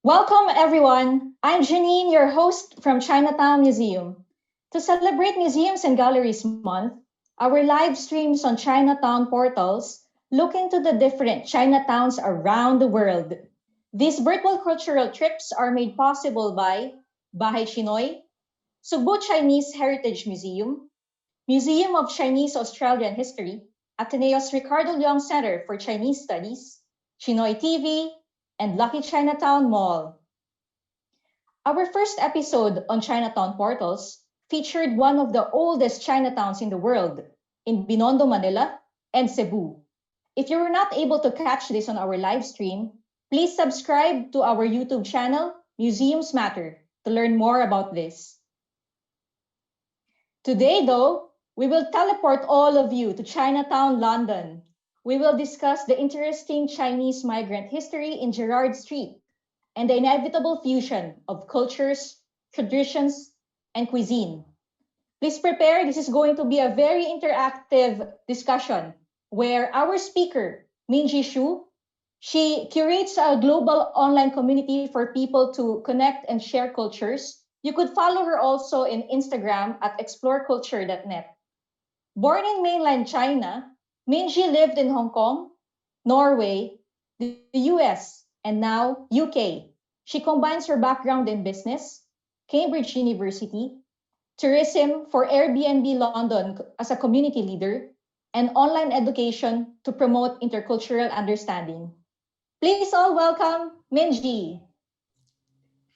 Welcome, everyone. I'm Janine, your host from Chinatown Museum. To celebrate Museums and Galleries Month, our live streams on Chinatown portals look into the different Chinatowns around the world. These virtual cultural trips are made possible by Bahay CHiNOY, Sugbu Chinese Heritage Museum, Museum of Chinese Australian History, Ateneo's Ricardo Leong Center for Chinese Studies, CHiNOY TV, and Lucky Chinatown Mall. Our first episode on Chinatown portals featured one of the oldest Chinatowns in the world, in Binondo, Manila, and Cebu. If you were not able to catch this on our live stream, please subscribe to our YouTube channel, Museums Matter, to learn more about this. Today, though, we will teleport all of you to Chinatown, London. We will discuss the interesting Chinese migrant history in Gerrard Street and the inevitable fusion of cultures, traditions, and cuisine. Please prepare. This is going to be a very interactive discussion where our speaker, Minji Shu, she curates a global online community for people to connect and share cultures. You could follow her also in Instagram at exploreculture.net. Born in mainland China, Minji lived in Hong Kong, Norway, the US, and now UK. She combines her background in business, Cambridge University, tourism for Airbnb London as a community leader, and online education to promote intercultural understanding. Please all welcome Minji.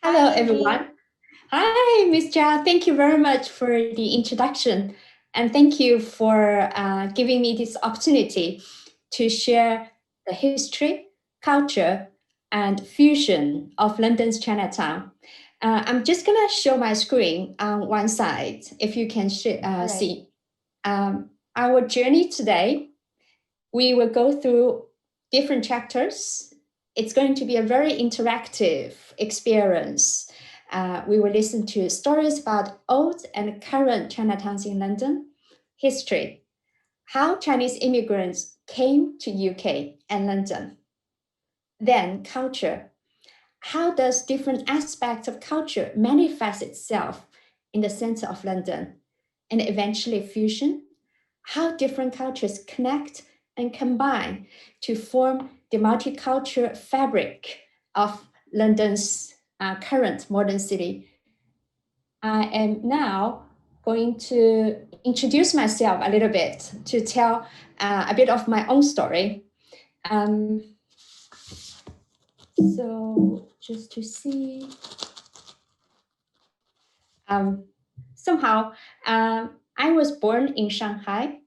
Hello, Hi, Minji. everyone. Hi, Miss Jia. Thank you very much for the introduction. And thank you for giving me this opportunity to share the history, culture, and fusion of London's Chinatown. I'm just going to show my screen on one side, if you can see. Our journey today, we will go through different chapters. It's going to be a very interactive experience. We will listen to stories about old and current Chinatowns in London, history, how Chinese immigrants came to UK and London. Then culture. How does different aspects of culture manifest itself in the center of London? And eventually fusion. How different cultures connect and combine to form the multicultural fabric of London's current modern city. I am now going to introduce myself a little bit to tell a bit of my own story. So just to see, somehow I was born in Shanghai,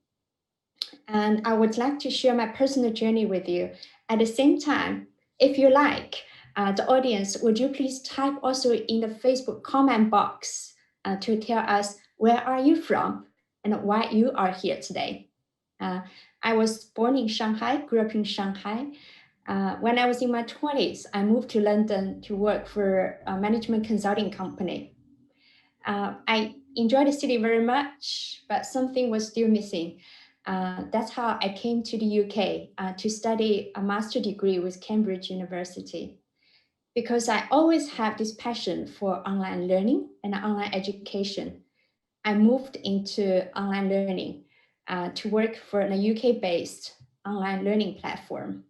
and I would like to share my personal journey with you. At the same time, if you like, the audience, would you please type also in the Facebook comment box to tell us where are you from and why you are here today. I was born in Shanghai, grew up in Shanghai. When I was in my 20s, I moved to London to work for a management consulting company. I enjoyed the city very much, but something was still missing. That's how I came to the UK to study a master's degree with Cambridge University. Because I always have this passion for online learning and online education, I moved into online learning to work for a UK-based online learning platform.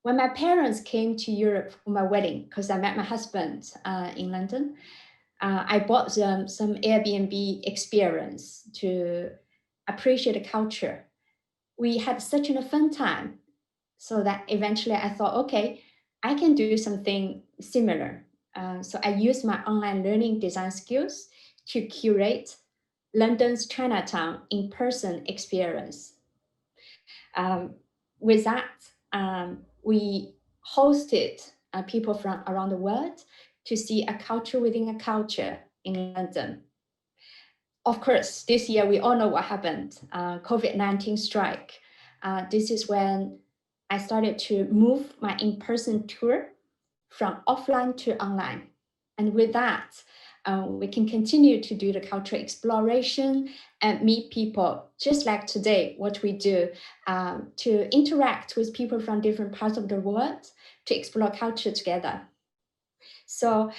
When my parents came to Europe for my wedding, because I met my husband in London, I bought them some Airbnb experience to appreciate the culture. We had such a fun time, so that eventually I thought, okay, I can do something similar. So I used my online learning design skills to curate London's Chinatown in-person experience. With that, we hosted people from around the world to see a culture within a culture in London. Of course, this year we all know what happened, COVID-19 strike. This is when I started to move my in-person tour from offline to online. And with that, we can continue to do the cultural exploration and meet people, just like today, what we do, to interact with people from different parts of the world, to explore culture together. So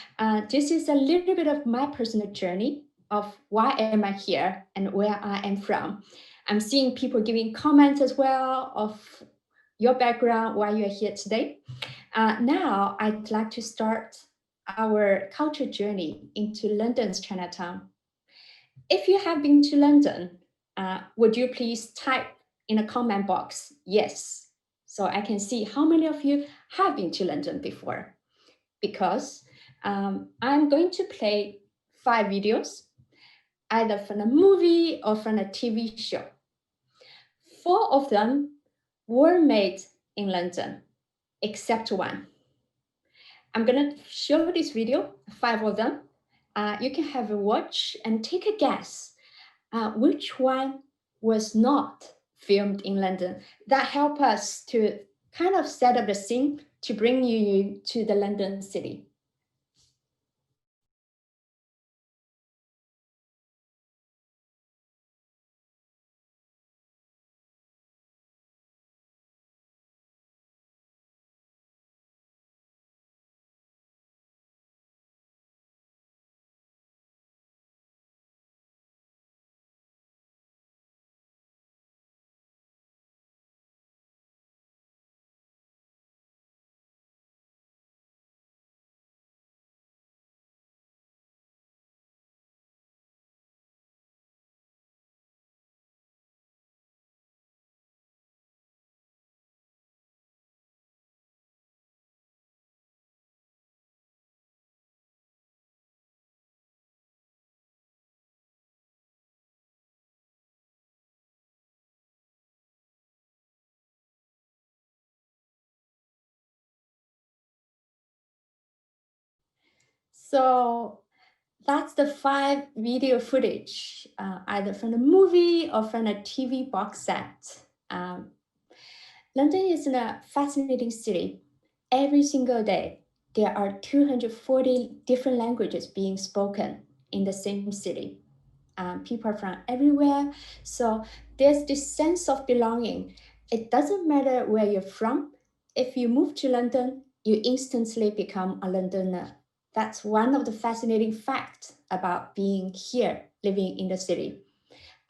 this is a little bit of my personal journey of why am I here and where I am from. I'm seeing people giving comments as well of your background, why you are here today. Now I'd like to start our culture journey into London's Chinatown. If you have been to London, would you please type in a comment box, yes, so I can see how many of you have been to London before. Because I'm going to play 5 videos, either from a movie or from a TV show. 4 of them were made in London, except one. I'm gonna show this video, 5 of them. You can have a watch and take a guess which one was not filmed in London. That help us to kind of set up the scene to bring you to the London city. So that's the 5 video footage, either from the movie or from a TV box set. London is a fascinating city. Every single day, there are 240 different languages being spoken in the same city. People are from everywhere. So there's this sense of belonging. It doesn't matter where you're from. If you move to London, you instantly become a Londoner. That's one of the fascinating facts about being here, living in the city.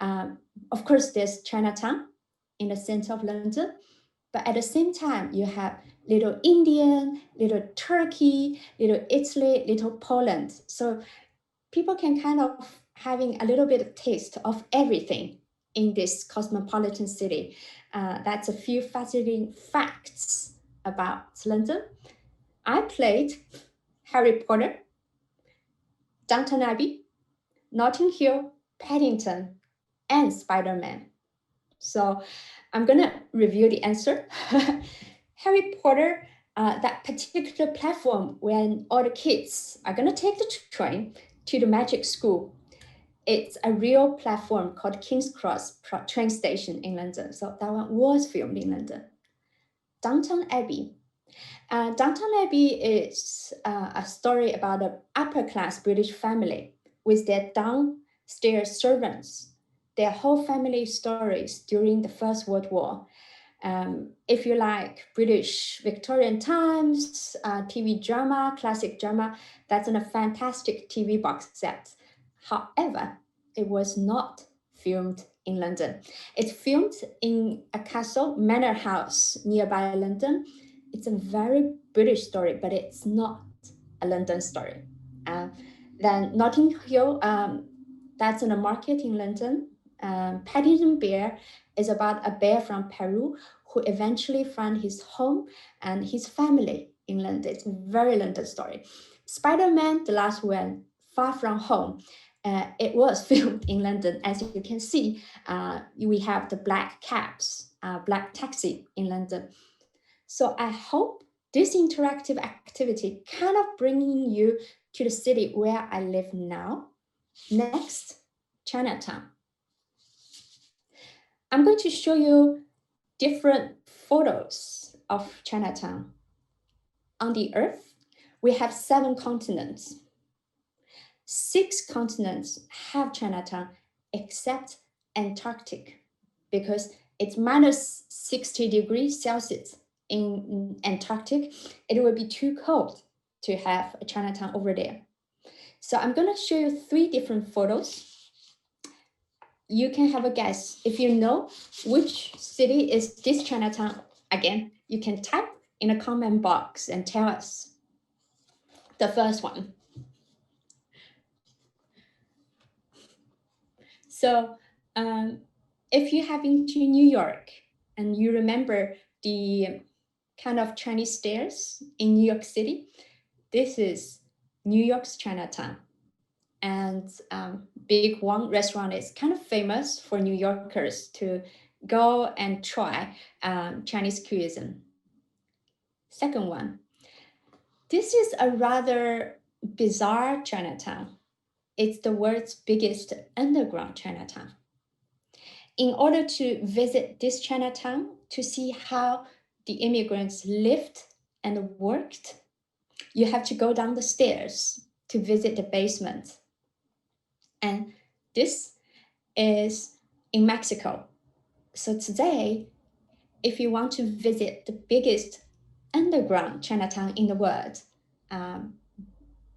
Of course, there's Chinatown in the center of London, but at the same time, you have little Indian, little Turkey, little Italy, little Poland. So people can kind of having a little bit of taste of everything in this cosmopolitan city. That's a few fascinating facts about London. I played Harry Potter, Downton Abbey, Notting Hill, Paddington, and Spider-Man. So I'm gonna review the answer. Harry Potter, that particular platform when all the kids are gonna take the train to the magic school. It's a real platform called King's Cross train station in London. So that one was filmed in London. Downton Abbey. Downton Abbey is a story about an upper-class British family with their downstairs servants, their whole family stories during the First World War. If you like British Victorian times, TV drama, classic drama, that's in a fantastic TV box set. However, it was not filmed in London. It's filmed in a castle, manor house nearby London. It's a very British story, but it's not a London story. Then Notting Hill, that's in a market in London. Paddington Bear is about a bear from Peru who eventually found his home and his family in London. It's a very London story. Spider-Man, the last one, Far From Home. It was filmed in London. As you can see, we have the black cabs, black taxi in London. So I hope this interactive activity kind of bringing you to the city where I live now. Next, Chinatown. I'm going to show you different photos of Chinatown. On the Earth, we have 7 continents. 6 continents have Chinatown except Antarctic, because it's minus 60 degrees Celsius in Antarctic. It will be too cold to have a Chinatown over there. So I'm going to show you 3 different photos. You can have a guess. If you know which city is this Chinatown, again, you can type in a comment box and tell us. The first one. So if you have been to New York and you remember the kind of Chinese stairs in New York City, this is New York's Chinatown. And Big Wang restaurant is kind of famous for New Yorkers to go and try Chinese cuisine. Second one, this is a rather bizarre Chinatown. It's the world's biggest underground Chinatown. In order to visit this Chinatown, to see how the immigrants lived and worked, you have to go down the stairs to visit the basement. And this is in Mexico. So today, if you want to visit the biggest underground Chinatown in the world,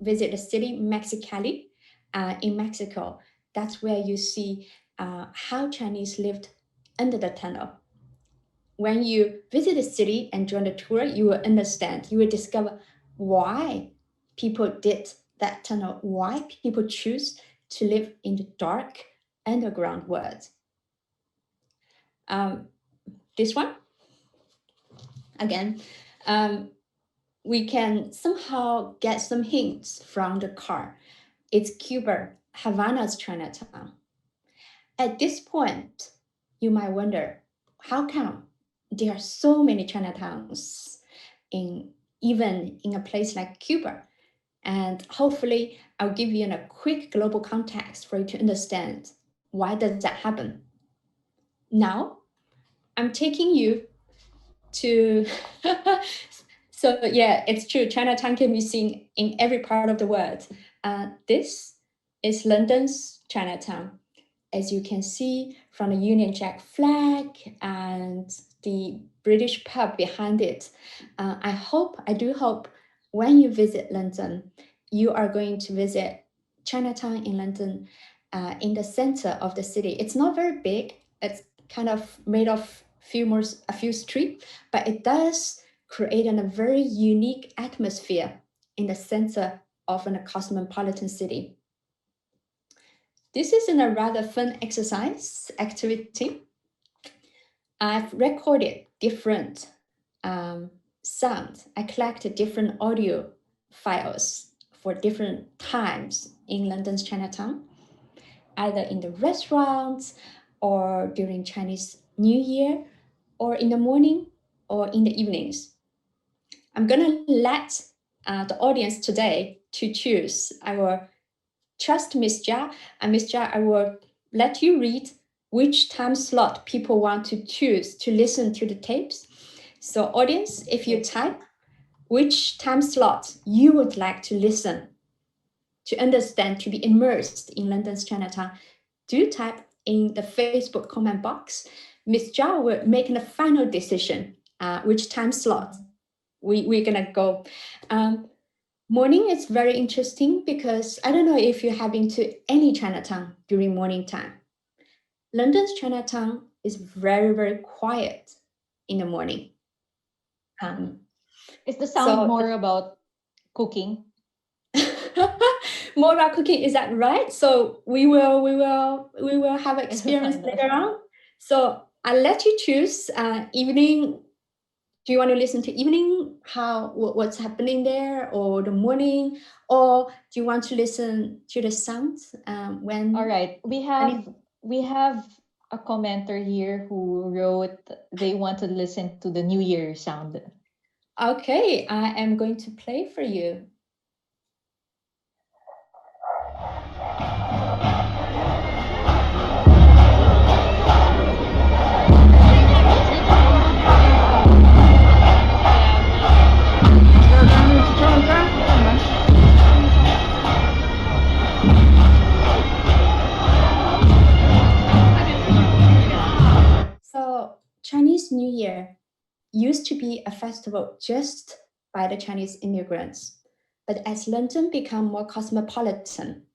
visit the city Mexicali in Mexico. That's where you see how Chinese lived under the tunnel. When you visit the city and join the tour, you will understand, you will discover why people did that tunnel, why people choose to live in the dark underground world. This one, again, we can somehow get some hints from the car. It's Cuba, Havana's Chinatown. At this point, you might wonder, how come there are so many Chinatowns even in a place like Cuba? And hopefully I'll give you a quick global context for you to understand why does that happen. Now, I'm taking you to, so yeah, it's true, Chinatown can be seen in every part of the world. This is London's Chinatown. As you can see from the Union Jack flag and the British pub behind it, I do hope when you visit London, you are going to visit Chinatown in London in the center of the city. It's not very big. It's kind of made of a few streets, but it does create a very unique atmosphere in the center of a cosmopolitan city. This is a rather fun activity. I've recorded different sounds. I collected different audio files for different times in London's Chinatown, either in the restaurants or during Chinese New Year, or in the morning or in the evenings. I'm gonna let the audience today to choose. I will trust Miss Jia, and Miss Jia, I will let you read which time slot people want to choose to listen to the tapes. So audience, if you type which time slot you would like to listen, to understand, to be immersed in London's Chinatown, do type in the Facebook comment box. Miss Jia will make a final decision which time slot we're gonna go. Morning is very interesting because I don't know if you have been to any Chinatown during morning time. London's Chinatown is very, very quiet in the morning. Is the sound more about cooking? More about cooking, is that right? So we will have an experience later on. So I'll let you choose evening. Do you want to listen to evening, what's happening there, or the morning, or do you want to listen to the sounds when? All right, we have a commenter here who wrote they want to listen to the New Year sound. Okay, I am going to play for you. So Chinese New Year used to be a festival just by the Chinese immigrants. But as London become more cosmopolitan,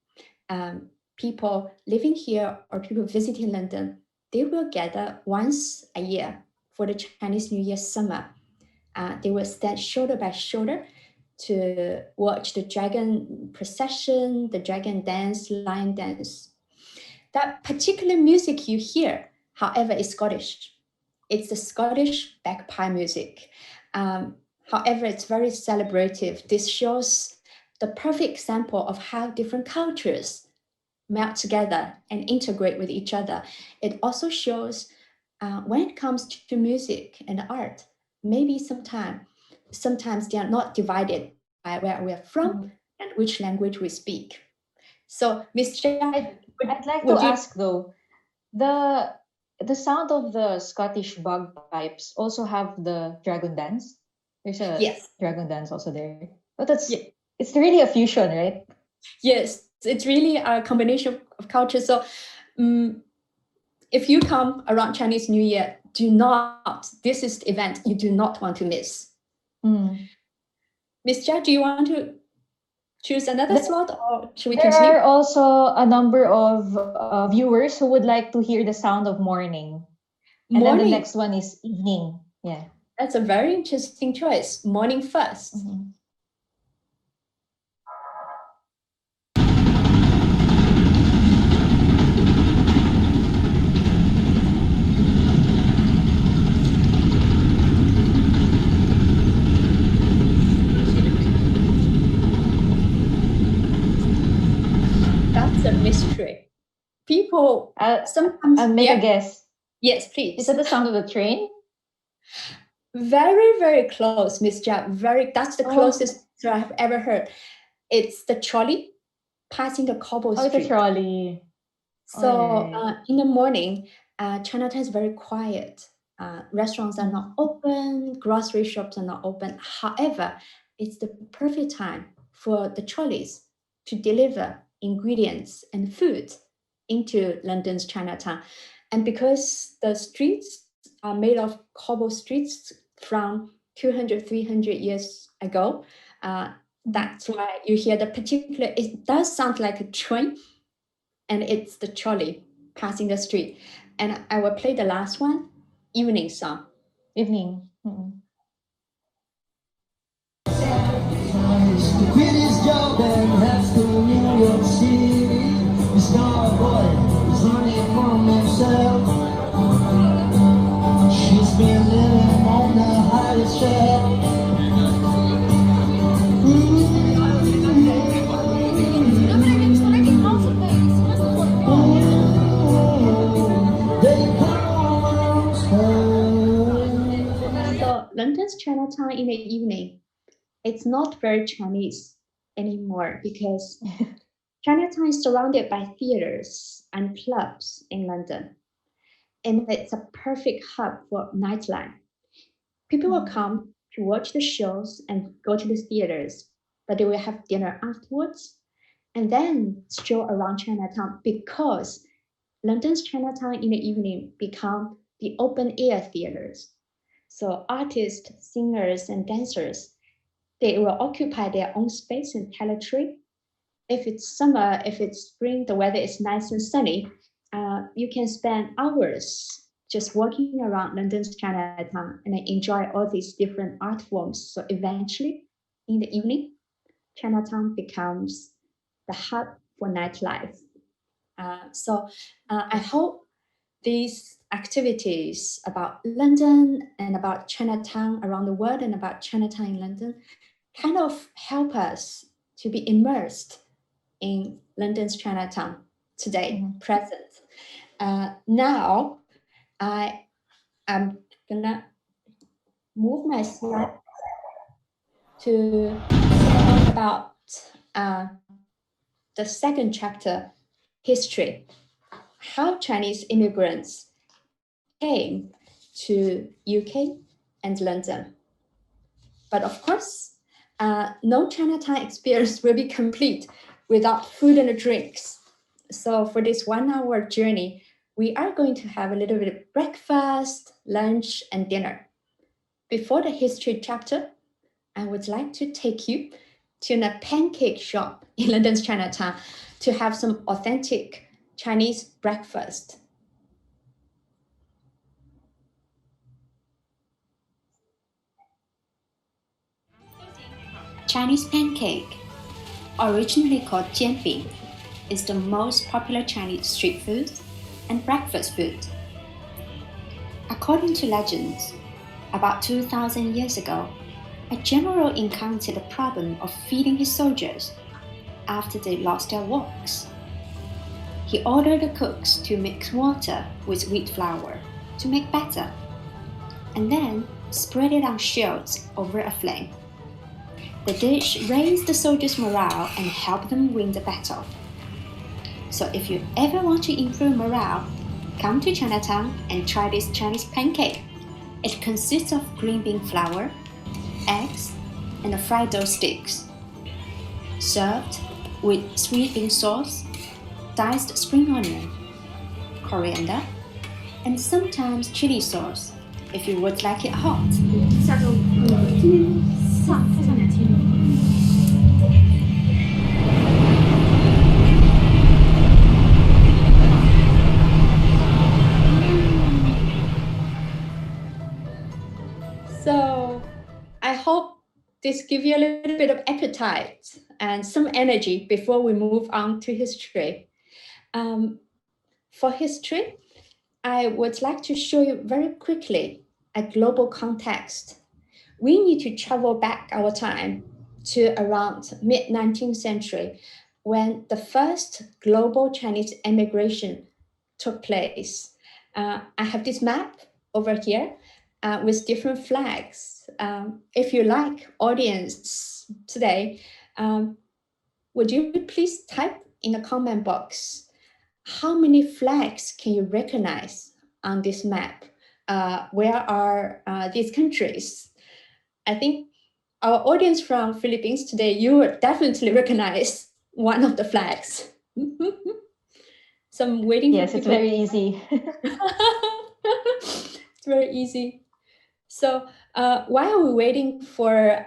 people living here or people visiting London, they will gather once a year for the Chinese New Year summer. They will stand shoulder by shoulder to watch the dragon procession, the dragon dance, lion dance. That particular music you hear, however, is Scottish. It's the Scottish bagpipe music. However, it's very celebrative. This shows the perfect example of how different cultures melt together and integrate with each other. It also shows when it comes to music and art, maybe sometimes they are not divided by where we are from and which language we speak. So, Ms. Jai, I'd like to ask though, the sound of the Scottish bagpipes also have the dragon dance. There's a dragon dance also there. But it's really a fusion, right? Yes, it's really a combination of cultures. So if you come around Chinese New Year, this is the event you do not want to miss. Ms. Jia, do you want to choose another slot or should we continue? There are also a number of viewers who would like to hear the sound of morning. And then the next one is evening. Yeah. That's a very interesting choice. Morning first. That's a mystery. People sometimes... I'll make a guess. Yes, please. Is that the sound of the train? Very, very close, Miss Jia. That's the closest I've ever heard. It's the trolley passing the cobble street. Oh, it's a trolley. So in the morning, Chinatown is very quiet. Restaurants are not open, grocery shops are not open. However, it's the perfect time for the trolleys to deliver ingredients and food into London's Chinatown. And because the streets are made of cobble streets from 200, 300 years ago, that's why you hear it does sound like a train, and it's the trolley passing the street. And I will play the last one, evening song. Evening. The greatest job that has to New York City. The star boy is running from himself. She's been living on the highest shelf. So London's Chinatown in the evening, it's not very Chinese anymore because Chinatown is surrounded by theaters and clubs in London. And it's a perfect hub for nightlife. People will come to watch the shows and go to the theaters, but they will have dinner afterwards and then stroll around Chinatown because London's Chinatown in the evening become the open air theaters. So artists, singers, and dancers, they will occupy their own space and territory. If it's summer, if it's spring, the weather is nice and sunny, you can spend hours just walking around London's Chinatown and enjoy all these different art forms. So eventually, in the evening, Chinatown becomes the hub for nightlife. So I hope these activities about London and about Chinatown around the world and about Chinatown in London kind of help us to be immersed in London's Chinatown today, present. Now, I am gonna move my slide to talk about the second chapter, history, how Chinese immigrants came to UK and London. But of course, no Chinatown experience will be complete without food and drinks. So for this 1 hour journey, we are going to have a little bit of breakfast, lunch, and dinner. Before the history chapter, I would like to take you to a pancake shop in London's Chinatown to have some authentic Chinese breakfast. Chinese pancake, originally called jianbing, is the most popular Chinese street food and breakfast food. According to legends, about 2,000 years ago, a general encountered the problem of feeding his soldiers after they lost their walks. He ordered the cooks to mix water with wheat flour to make batter, and then spread it on shields over a flame. The dish raised the soldiers' morale and helped them win the battle. So if you ever want to improve morale, come to Chinatown and try this Chinese pancake. It consists of green bean flour, eggs, and fried dough sticks. Served with sweet bean sauce, diced spring onion, coriander, and sometimes chili sauce if you would like it hot. So I hope this gives you a little bit of appetite and some energy before we move on to history. For history, I would like to show you very quickly a global context. We need to travel back our time to around mid-19th century when the first global Chinese immigration took place. I have this map over here with different flags. If you like, audience today, would you please type in the comment box, how many flags can you recognize on this map? Where are these countries? I think our audience from Philippines today, you will definitely recognize one of the flags. So I'm waiting for Yes, it's very easy. It's very easy. So while we're waiting for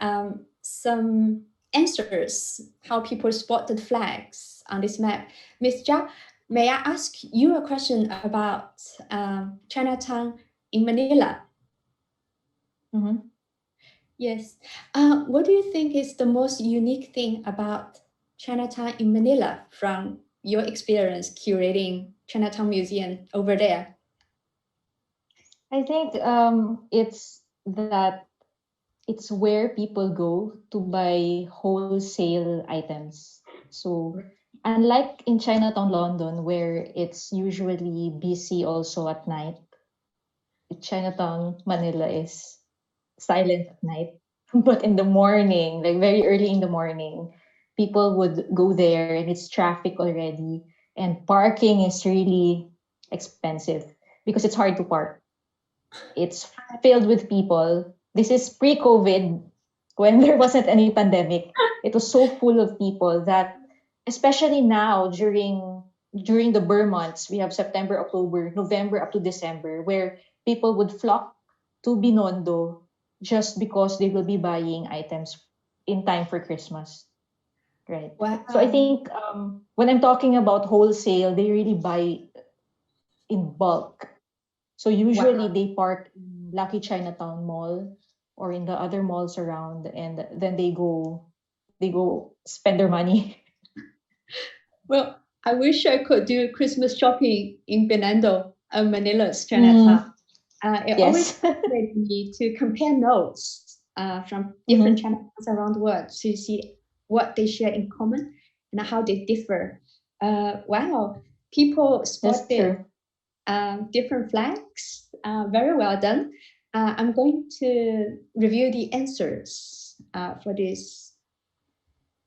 some answers, how people spotted flags on this map, Ms. Jia, may I ask you a question about Chinatown in Manila? Mhm. Yes. What do you think is the most unique thing about Chinatown in Manila from your experience curating Chinatown Museum over there? I think it's that it's where people go to buy wholesale items. So unlike in Chinatown, London, where it's usually busy also at night, Chinatown, Manila is silent at night. But in the morning, like very early in the morning, people would go there and it's traffic already. And parking is really expensive because it's hard to park. It's filled with people. This is pre-COVID when there wasn't any pandemic. It was so full of people that especially now during the Burr months, we have September, October, November up to December, where people would flock to Binondo just because they will be buying items in time for Christmas. Right. Wow. So I think when I'm talking about wholesale, they really buy in bulk. So usually they park in Lucky Chinatown Mall or in the other malls around, and then they go spend their money. Well, I wish I could do Christmas shopping in Binondo, Manila's Chinatown. It always Yes. fascinates me to compare notes from Mhm. different Chinatowns around the world to see what they share in common and how they differ. Wow, people That's spotted true. different flags. Very well done. I'm going to review the answers for this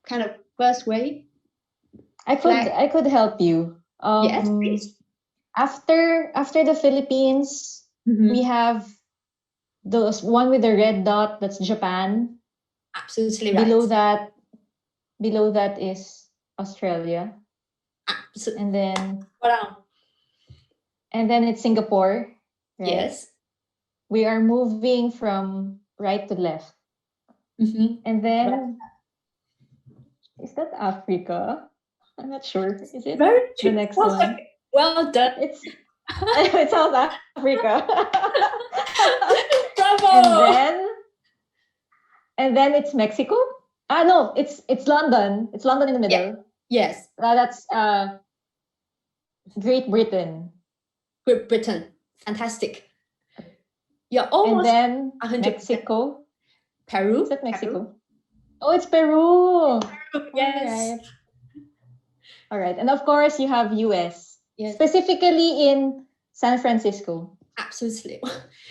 kind of first way. Flag. I could help you. Yes, please. After the Philippines, we have the one with the red dot, that's Japan. Absolutely Below right. that is Australia. And then Wow. it's Singapore, right? Yes. We are moving from right to left. And then Is that Africa? I'm not sure. Is it Very the true. next one? Well done. It's it's South Africa. Bravo. And then it's Mexico. No, it's London. It's London in the middle. Yes. That's Great Britain. Great Britain. Fantastic. You're almost. And then 100%. Mexico. Peru. Is that Mexico? Peru? Oh, it's Peru. Yes. All right. And of course, you have US. Yes. Specifically in San Francisco. Absolutely.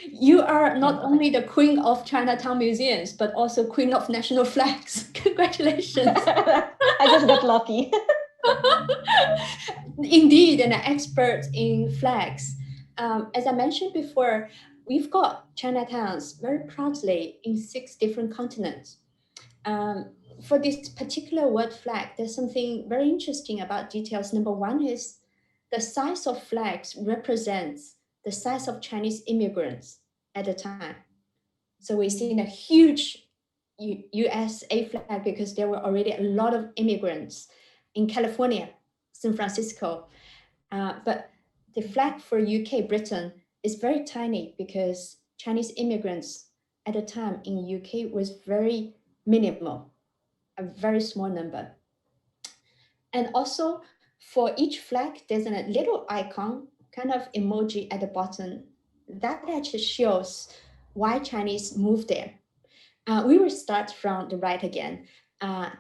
You are not only the queen of Chinatown museums, but also queen of national flags. Congratulations. I just got lucky. Indeed, an expert in flags. As I mentioned before, we've got Chinatowns very proudly in 6 different continents. For this particular word flag, there's something very interesting about details. Number 1 is the size of flags represents the size of Chinese immigrants at the time. So we've seen a huge USA flag because there were already a lot of immigrants in California, San Francisco. But the flag for UK, Britain, is very tiny because Chinese immigrants at the time in UK was very minimal, a very small number. And also for each flag, there's a little icon, kind of emoji at the bottom. That actually shows why Chinese moved there. We will start from the right again.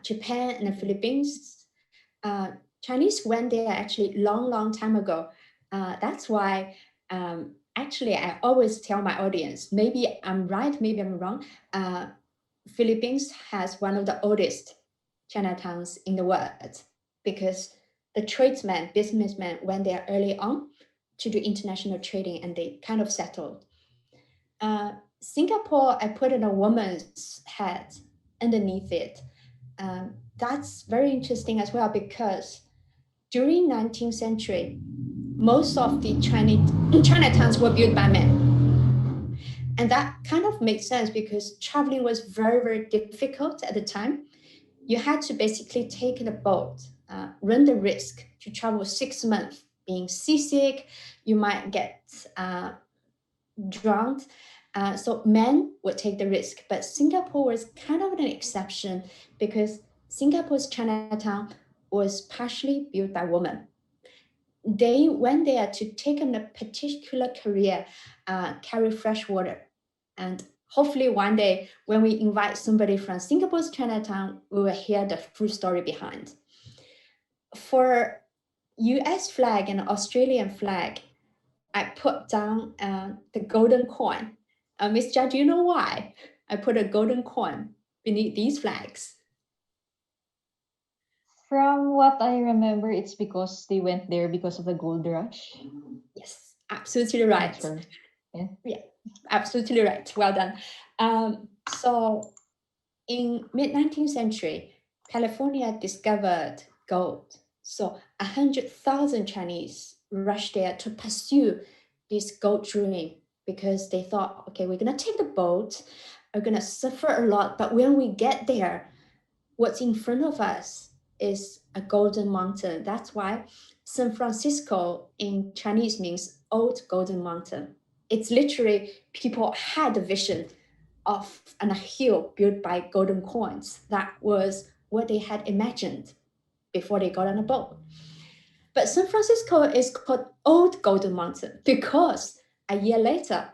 Japan and the Philippines. Chinese went there actually long time ago. That's why actually I always tell my audience, maybe I'm right, maybe I'm wrong. Philippines has one of the oldest Chinatowns in the world because the tradesmen, businessmen went there early on to do international trading and they kind of settled. Singapore, I put in a woman's head underneath it. That's very interesting as well because during 19th century, most of the Chinatowns were built by men. And that kind of makes sense because traveling was very difficult at the time. You had to basically take the boat, run the risk to travel 6 months, being seasick, you might get drowned. So men would take the risk, but Singapore was kind of an exception because Singapore's Chinatown was partially built by women. They went there to take on a particular career, carry fresh water. And hopefully one day when we invite somebody from Singapore's Chinatown, we will hear the full story behind. For US flag and Australian flag, I put down the golden coin. Ms. Jia, do you know why I put a golden coin beneath these flags? From what I remember, it's because they went there because of the gold rush. Yes, absolutely right. Sure. Yeah, absolutely right. Well done. So in mid-19th century, California discovered gold. So 100,000 Chinese rushed there to pursue this gold dream because they thought, okay, we're going to take the boat, we're going to suffer a lot, but when we get there, what's in front of us is a golden mountain. That's why San Francisco in Chinese means Old Golden Mountain. It's literally people had a vision of a hill built by golden coins. That was what they had imagined before they got on a boat. But San Francisco is called Old Golden Mountain because a year later,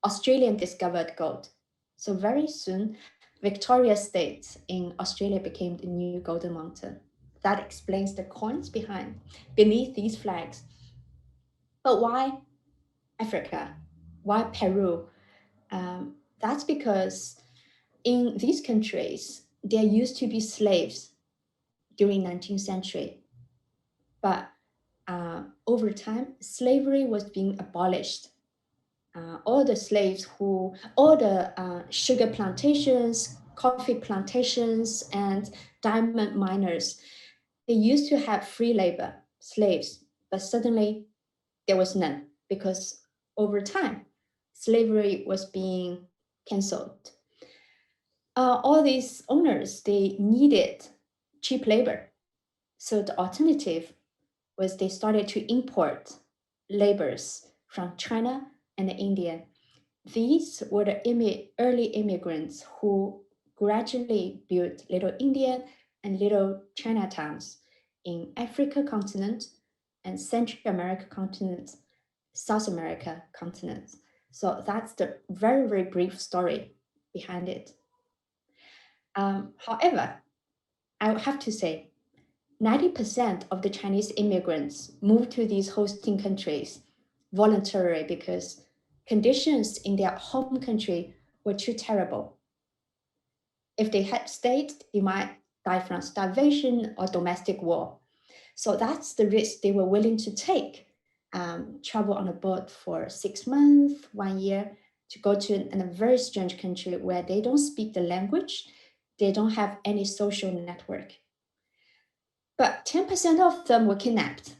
Australians discovered gold. So very soon, Victoria State in Australia became the new Golden Mountain. That explains the coins beneath these flags. But why Africa? Why Peru? That's because in these countries, there used to be slaves during 19th century. But over time, slavery was being abolished. All the slaves all the sugar plantations, coffee plantations, and diamond miners, they used to have free labor, slaves, but suddenly there was none because over time, slavery was being canceled. All these owners, they needed cheap labor. So the alternative was they started to import laborers from China and India. These were the early immigrants who gradually built little Indian and little Chinatowns in Africa continent and Central America continent, South America continent. So that's the very, very brief story behind it. However, I would have to say 90% of the Chinese immigrants moved to these hosting countries voluntarily because conditions in their home country were too terrible. If they had stayed, they might die from starvation or domestic war. So that's the risk they were willing to take. Travel on a boat for 6 months, 1 year, to go to a very strange country where they don't speak the language, they don't have any social network. But 10% of them were kidnapped.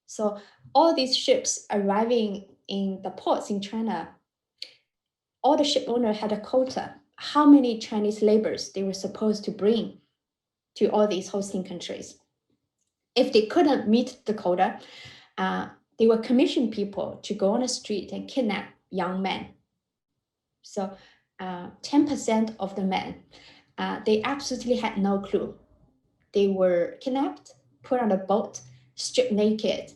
So all these ships arriving in the ports in China, all the ship owners had a quota, how many Chinese laborers they were supposed to bring to all these hosting countries. If they couldn't meet the quota, they would commission people to go on the street and kidnap young men. So 10% of the men, they absolutely had no clue. They were kidnapped, put on a boat, stripped naked.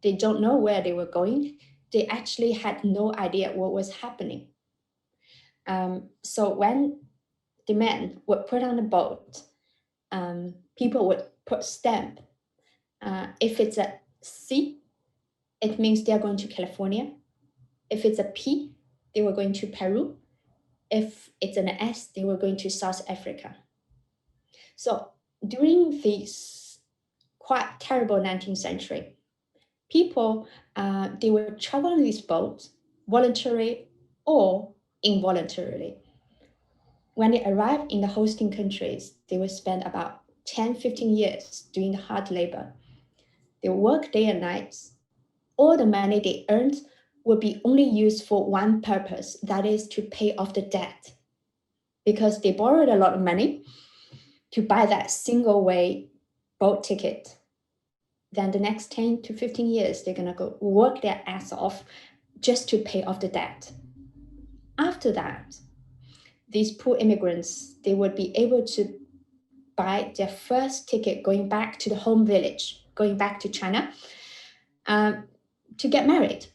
They don't know where they were going. They actually had no idea what was happening. So when the men were put on a boat, people would put stamp. If it's a C, it means they are going to California. If it's a P, they were going to Peru. If it's an S, they were going to South Africa. So during this quite terrible 19th century, people, they would travel on these boats voluntarily or involuntarily. When they arrived in the hosting countries, they would spend about 10, 15 years doing the hard labor. They work day and night. All the money they earned would be only used for one purpose, that is to pay off the debt. Because they borrowed a lot of money to buy that single way boat ticket. Then the next 10 to 15 years, they're gonna go work their ass off just to pay off the debt. After that, these poor immigrants, they would be able to buy their first ticket going back to the home village, going back to China, to get married.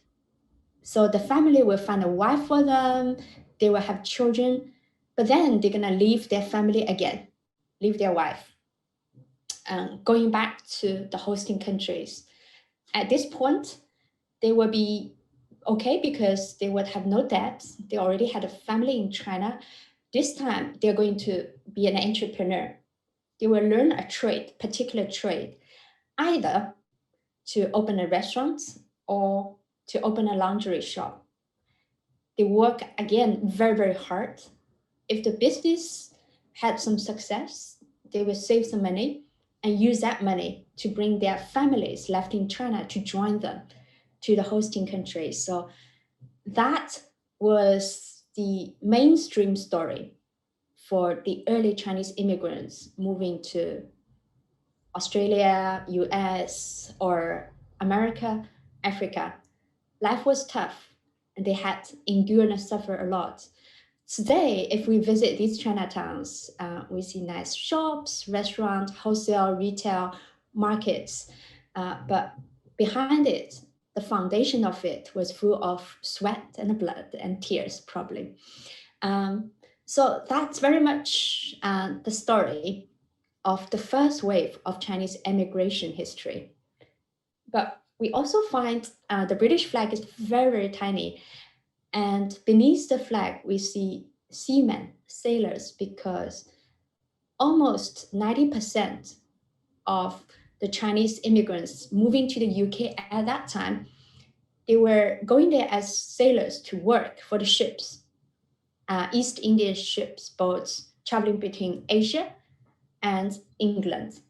So the family will find a wife for them, they will have children, but then they're gonna leave their family again, leave their wife, going back to the hosting countries. At this point, they will be okay because they would have no debts. They already had a family in China. This time, they're going to be an entrepreneur. They will learn a trade, particular trade, either to open a restaurant or to open a laundry shop. They work again very, very hard. If the business had some success, they will save some money and use that money to bring their families left in China to join them to the hosting countries. So that was the mainstream story for the early Chinese immigrants moving to Australia, US, or America, Africa. Life was tough and they had to endure and suffer a lot. Today, if we visit these Chinatowns, we see nice shops, restaurants, wholesale, retail, markets, but behind it, the foundation of it was full of sweat and blood and tears, probably. So that's very much the story of the first wave of Chinese emigration history. But we also find the British flag is very, very tiny. And beneath the flag, we see seamen, sailors, because almost 90% of the Chinese immigrants moving to the UK at that time, they were going there as sailors to work for the ships, East Indian ships, boats traveling between Asia and England.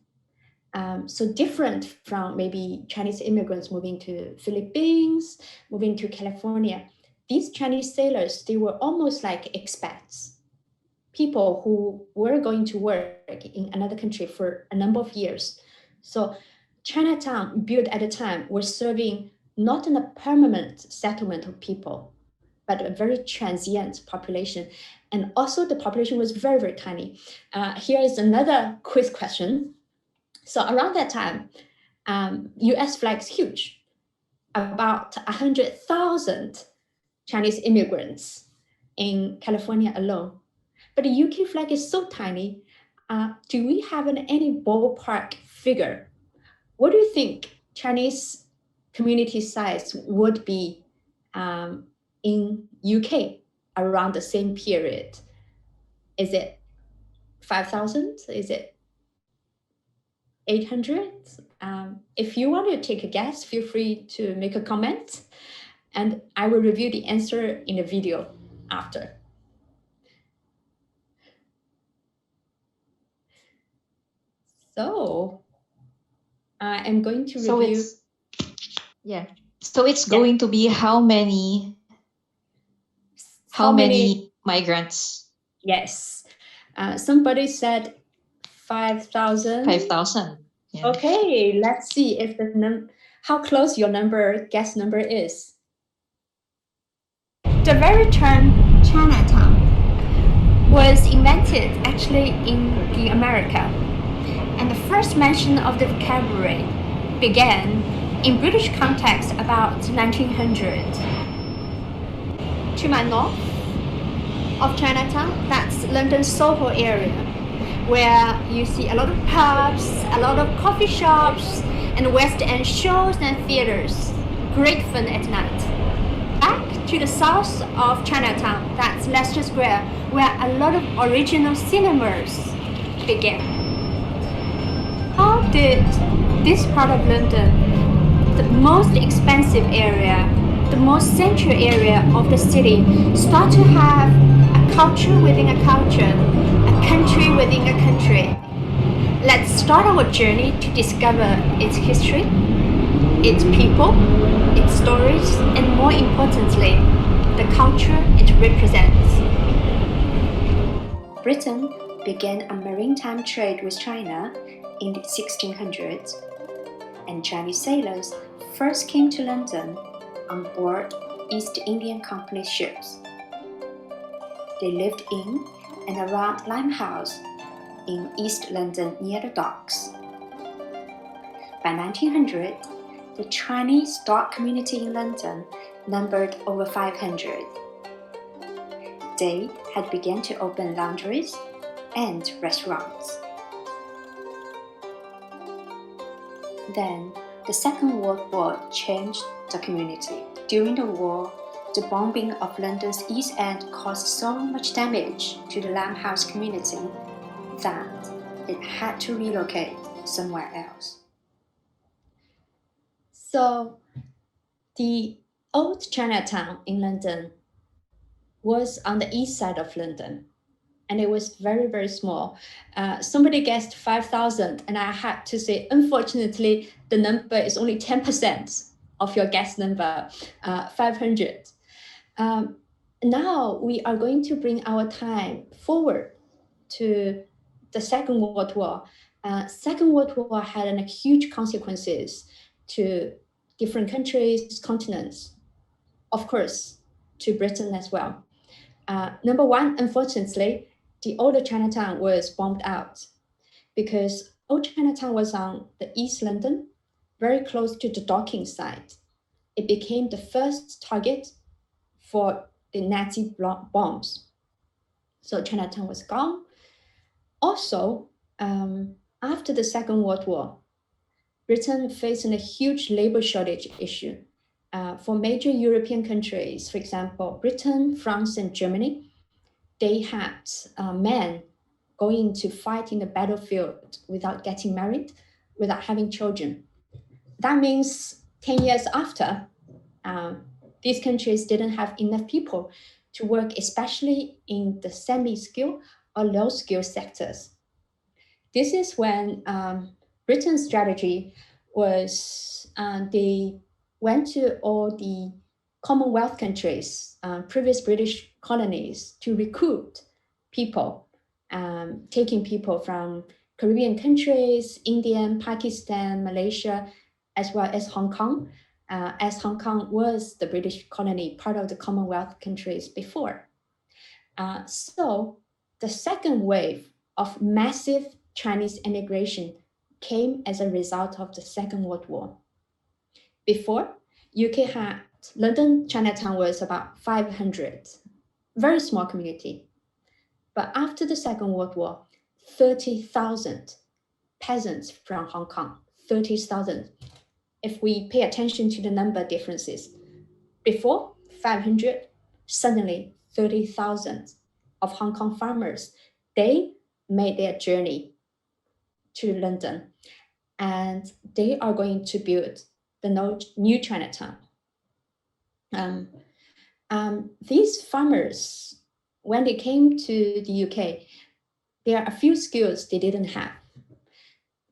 So different from maybe Chinese immigrants moving to Philippines, moving to California. These Chinese sailors, they were almost like expats. people who were going to work in another country for a number of years. So Chinatown, built at the time, was serving not a permanent settlement of people, but a very transient population. And also the population was very, very tiny. Here is another quiz question. So around that time, US flag is huge, about 100,000 Chinese immigrants in California alone. But the UK flag is so tiny. Do we have any ballpark figure? What do you think Chinese community size would be in UK around the same period? Is it 5,000? Is it 800? If you want to take a guess, feel free to make a comment, and I will review the answer in the video after. So I am going to review. So it's going to be how many migrants? Yes. Somebody said 5,000. 5,000. Yeah. Okay, let's see if how close your guess number is. The very term Chinatown was invented actually in the America, and the first mention of the vocabulary began in British context about 1900. To my north of Chinatown, that's London's Soho area, where you see a lot of pubs, a lot of coffee shops, and West End shows and theaters. Great fun at night. Back to the south of Chinatown, that's Leicester Square, where a lot of original cinemas began. How did this part of London, the most expensive area, the most central area of the city, start to have a culture within a culture, a country within a country? Let's start our journey to discover its history, its people, its stories, and more importantly, the culture it represents. Britain began a maritime trade with China in the 1600s, and Chinese sailors first came to London on board East Indian Company ships. They lived in and around Limehouse in East London near the docks. By 1900, the Chinese dock community in London numbered over 500. They had begun to open laundries and restaurants. Then, the Second World War changed the community. During the war, the bombing of London's East End caused so much damage to the Limehouse community that it had to relocate somewhere else. So, the old Chinatown in London was on the east side of London, and it was very, very small. Somebody guessed 5,000, and I had to say, unfortunately, the number is only 10% of your guess number, 500. Now we are going to bring our time forward to the Second World War. Second World War had huge consequences to different countries, continents, of course, to Britain as well. Number one, unfortunately, the older Chinatown was bombed out because old Chinatown was on the East London, very close to the docking site. It became the first target for the Nazi bombs. So Chinatown was gone. Also, after the Second World War, Britain faced a huge labor shortage issue. For major European countries, for example, Britain, France, and Germany, they had men going to fight in the battlefield without getting married, without having children. That means 10 years after, these countries didn't have enough people to work, especially in the semi-skilled or low-skilled sectors. This is when Britain's strategy was they went to all the Commonwealth countries, previous British colonies, to recruit people, taking people from Caribbean countries, India, Pakistan, Malaysia, as well as Hong Kong, as Hong Kong was the British colony, part of the Commonwealth countries before. So the second wave of massive Chinese immigration came as a result of the Second World War. Before, UK had London, Chinatown was about 500, very small community. But after the Second World War, 30,000 peasants from Hong Kong, 30,000. If we pay attention to the number differences, before 500, suddenly 30,000 of Hong Kong farmers, they made their journey to London, and they are going to build the new Chinatown. These farmers, when they came to the UK, there are a few skills they didn't have.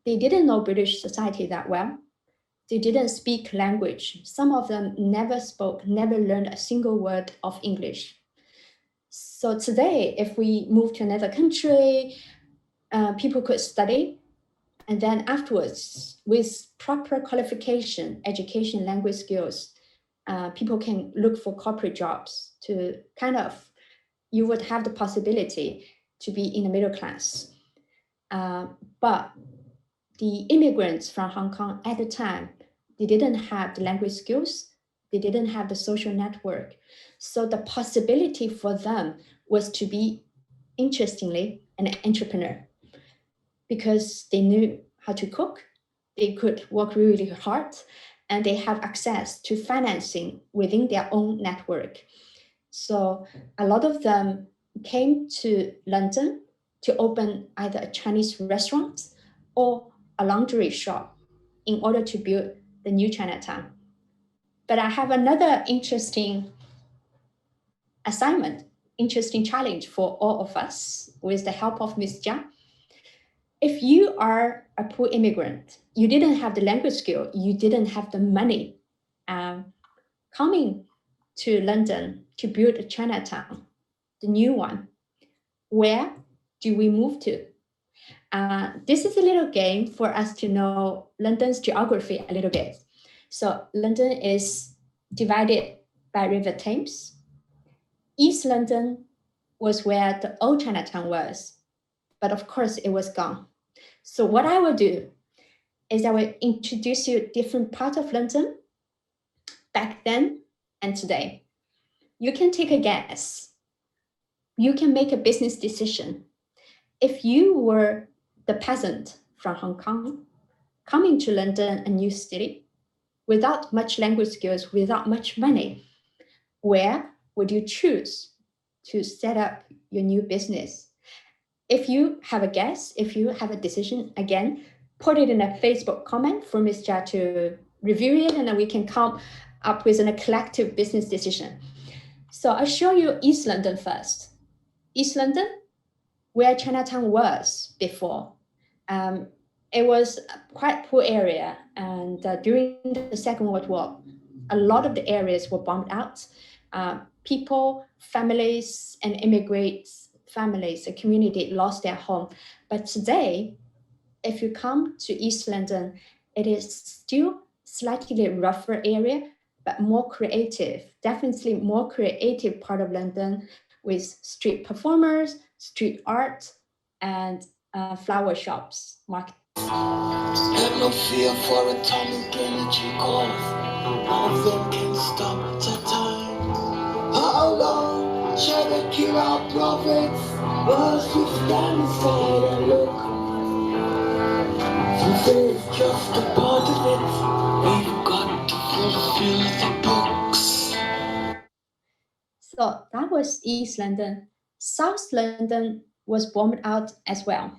They didn't know British society that well. They didn't speak language. Some of them never learned a single word of English. So today, if we move to another country, people could study, and then afterwards, with proper qualification, education, language skills, people can look for corporate jobs to you would have the possibility to be in the middle class. But the immigrants from Hong Kong at the time, they didn't have the language skills, they didn't have the social network. So the possibility for them was to be, interestingly, an entrepreneur, because they knew how to cook, they could work really hard, and they have access to financing within their own network. So a lot of them came to London to open either a Chinese restaurant or a laundry shop in order to build the new Chinatown. But I have another interesting assignment, interesting challenge for all of us with the help of Ms. Jia. If you are a poor immigrant, you didn't have the language skill, you didn't have the money, coming to London to build a Chinatown, the new one, where do we move to? This is a little game for us to know London's geography a little bit. So London is divided by River Thames. East London was where the old Chinatown was, but of course it was gone. So what I will do is I will introduce you different parts of London back then and today. You can take a guess. You can make a business decision. If you were the peasant from Hong Kong coming to London, a new city, without much language skills, without much money, where would you choose to set up your new business? If you have a guess, if you have a decision, again, put it in a Facebook comment for Ms. Jia to review it, and then we can come up with a collective business decision. So I'll show you East London first. East London, where Chinatown was before. It was a quite poor area, and during the Second World War, a lot of the areas were bombed out. People, families, and immigrants, families, the community lost their home. But today, if you come to East London, it is still slightly rougher area, but more creative, definitely more creative part of London with street performers, street art, and flower shops, market. Have no fear for atomic energy cores. None of them can stop the time. How long shall they kill our prophets? Must we stand aside and look? Since it's just a part of it, we've got to fulfill the books. So that was East London. South London was bombed out as well.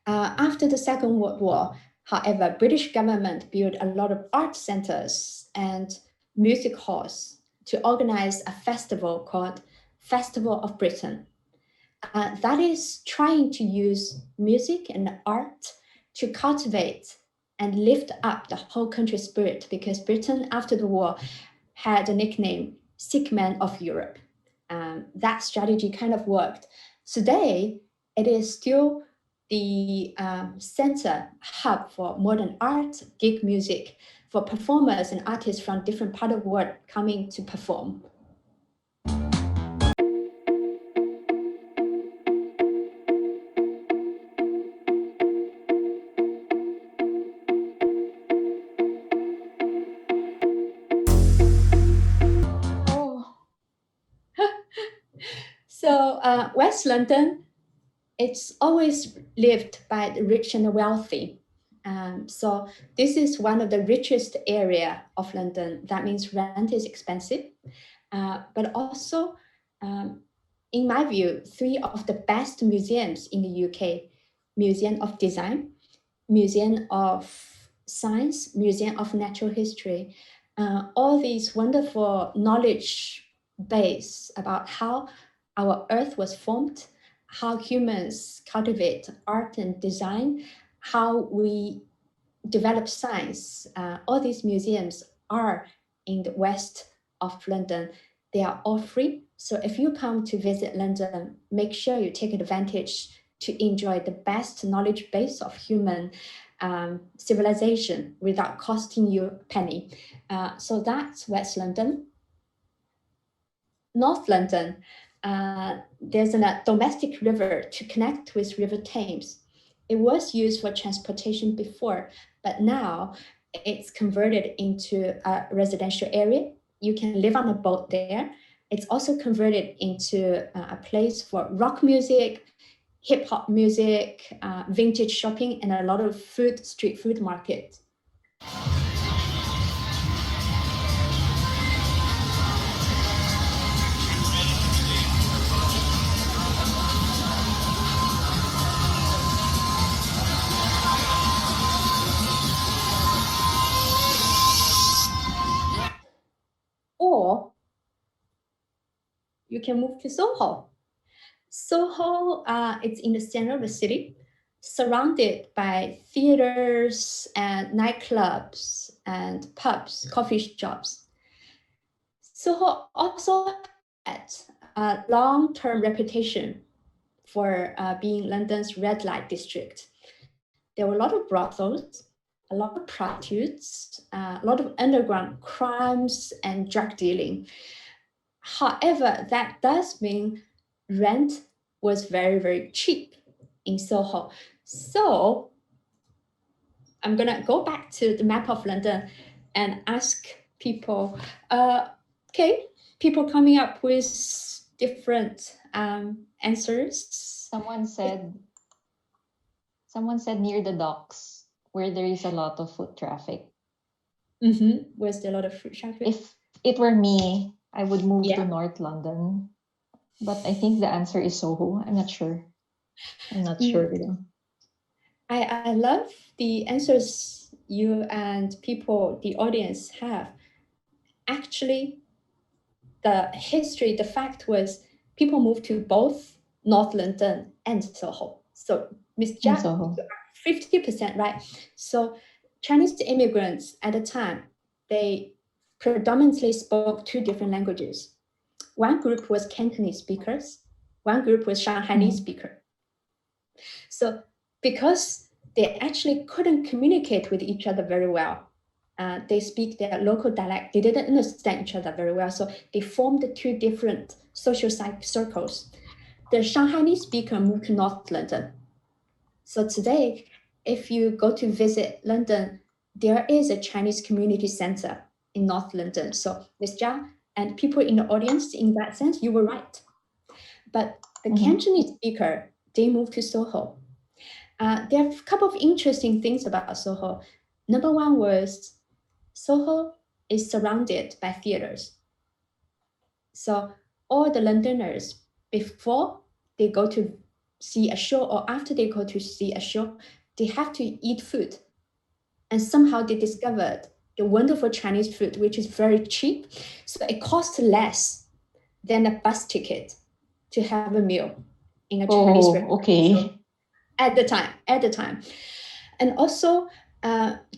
After the Second World War, however, British government built a lot of art centers and music halls to organize a festival called Festival of Britain. That is trying to use music and art to cultivate and lift up the whole country's spirit, because Britain, after the war, had a nickname, Sick Man of Europe. That strategy kind of worked. Today, it is still the center hub for modern art, gig music, for performers and artists from different parts of the world coming to perform. So West London, it's always lived by the rich and the wealthy. So this is one of the richest area of London. That means rent is expensive. But also, in my view, 3 of the best museums in the UK: Museum of Design, Museum of Science, Museum of Natural History. All these wonderful knowledge base about how our earth was formed, how humans cultivate art and design, how we develop science. All these museums are in the west of London. They are all free. So if you come to visit London, make sure you take advantage to enjoy the best knowledge base of human civilization without costing you a penny. So that's West London. North London, there's a domestic river to connect with River Thames. It was used for transportation before, but now it's converted into a residential area. You can live on a boat there. It's also converted into a place for rock music, hip hop music, vintage shopping, and a lot of food, street food market. Or you can move to Soho. Soho, it's in the center of the city, surrounded by theaters and nightclubs and pubs, coffee shops. Soho also had a long-term reputation for being London's red light district. There were a lot of brothels, a lot of prostitutes, a lot of underground crimes and drug dealing. However, that does mean rent was very, very cheap in Soho. So I'm gonna go back to the map of London and ask people, okay, people coming up with different answers. Someone said near the docks, where there is a lot of foot traffic. Where's there a lot of foot traffic? If it were me, I would move to North London. But I think the answer is Soho. I'm not sure. I love the answers you and people, the audience have. Actually, the history, the fact was people moved to both North London and Soho. So Ms. Jia, 50%, right? So Chinese immigrants at the time, they predominantly spoke 2 different languages. One group was Cantonese speakers, one group was Shanghainese speaker. So because they actually couldn't communicate with each other very well, they speak their local dialect, they didn't understand each other very well, so they formed 2 different social circles. The Shanghainese speaker moved to North London. So today, if you go to visit London, there is a Chinese community center in North London. So Ms. Jia and people in the audience, in that sense, you were right. But the Cantonese speaker, they moved to Soho. There are a couple of interesting things about Soho. Number one was Soho is surrounded by theaters. So all the Londoners, before they go to see a show or after they go to see a show, they have to eat food. And somehow they discovered the wonderful Chinese food, which is very cheap. So it costs less than a bus ticket to have a meal in a Chinese restaurant. Okay. So at the time. And also,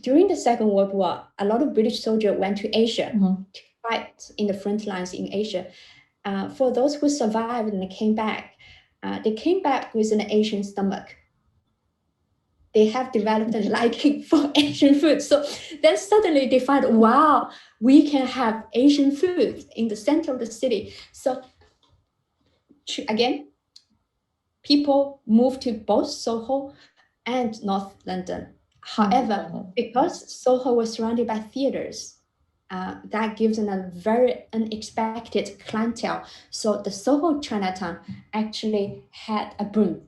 during the Second World War, a lot of British soldiers went to Asia to fight in the front lines in Asia. For those who survived and came back, they came back with an Asian stomach. They have developed a liking for Asian food. So then suddenly they find, wow, we can have Asian food in the center of the city. So again, people moved to both Soho and North London. However, because Soho was surrounded by theaters, that gives them a very unexpected clientele. So the Soho Chinatown actually had a boom.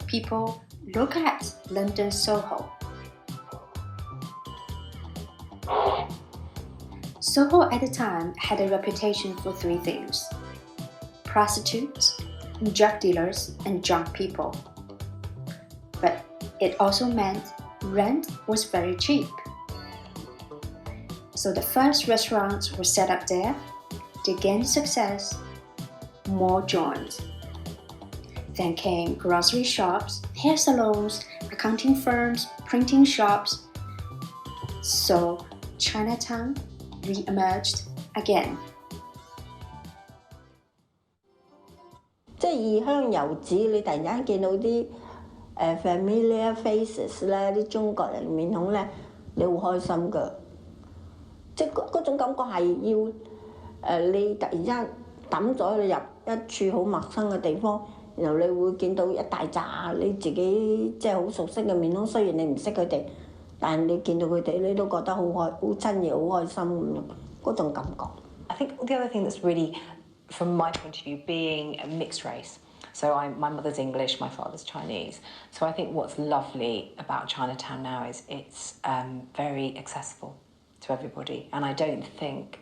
People look at London Soho. Soho at the time had a reputation for three things: prostitutes, drug dealers, and drunk people. But it also meant rent was very cheap. So the first restaurants were set up there. They gained success, more joined. Then came grocery shops, hair salons, accounting firms, printing shops. So Chinatown re-emerged again. 即係異鄉遊子，你突然間見到啲familiar faces 咧，啲中國人面孔咧，你會開心㗎。即係嗰種感覺係要你突然之間抌咗你入一處好陌生嘅地方。 然後你會見到一大紮你自己即係好熟悉嘅面孔，雖然你唔識佢哋，但係你見到佢哋，你都覺得好親熱、好開心咁樣嗰種感覺。I think the other thing that's really, from my point of view, being a mixed race. So my mother's English, my father's Chinese. So I think what's lovely about Chinatown now is it's very accessible to everybody, and I don't think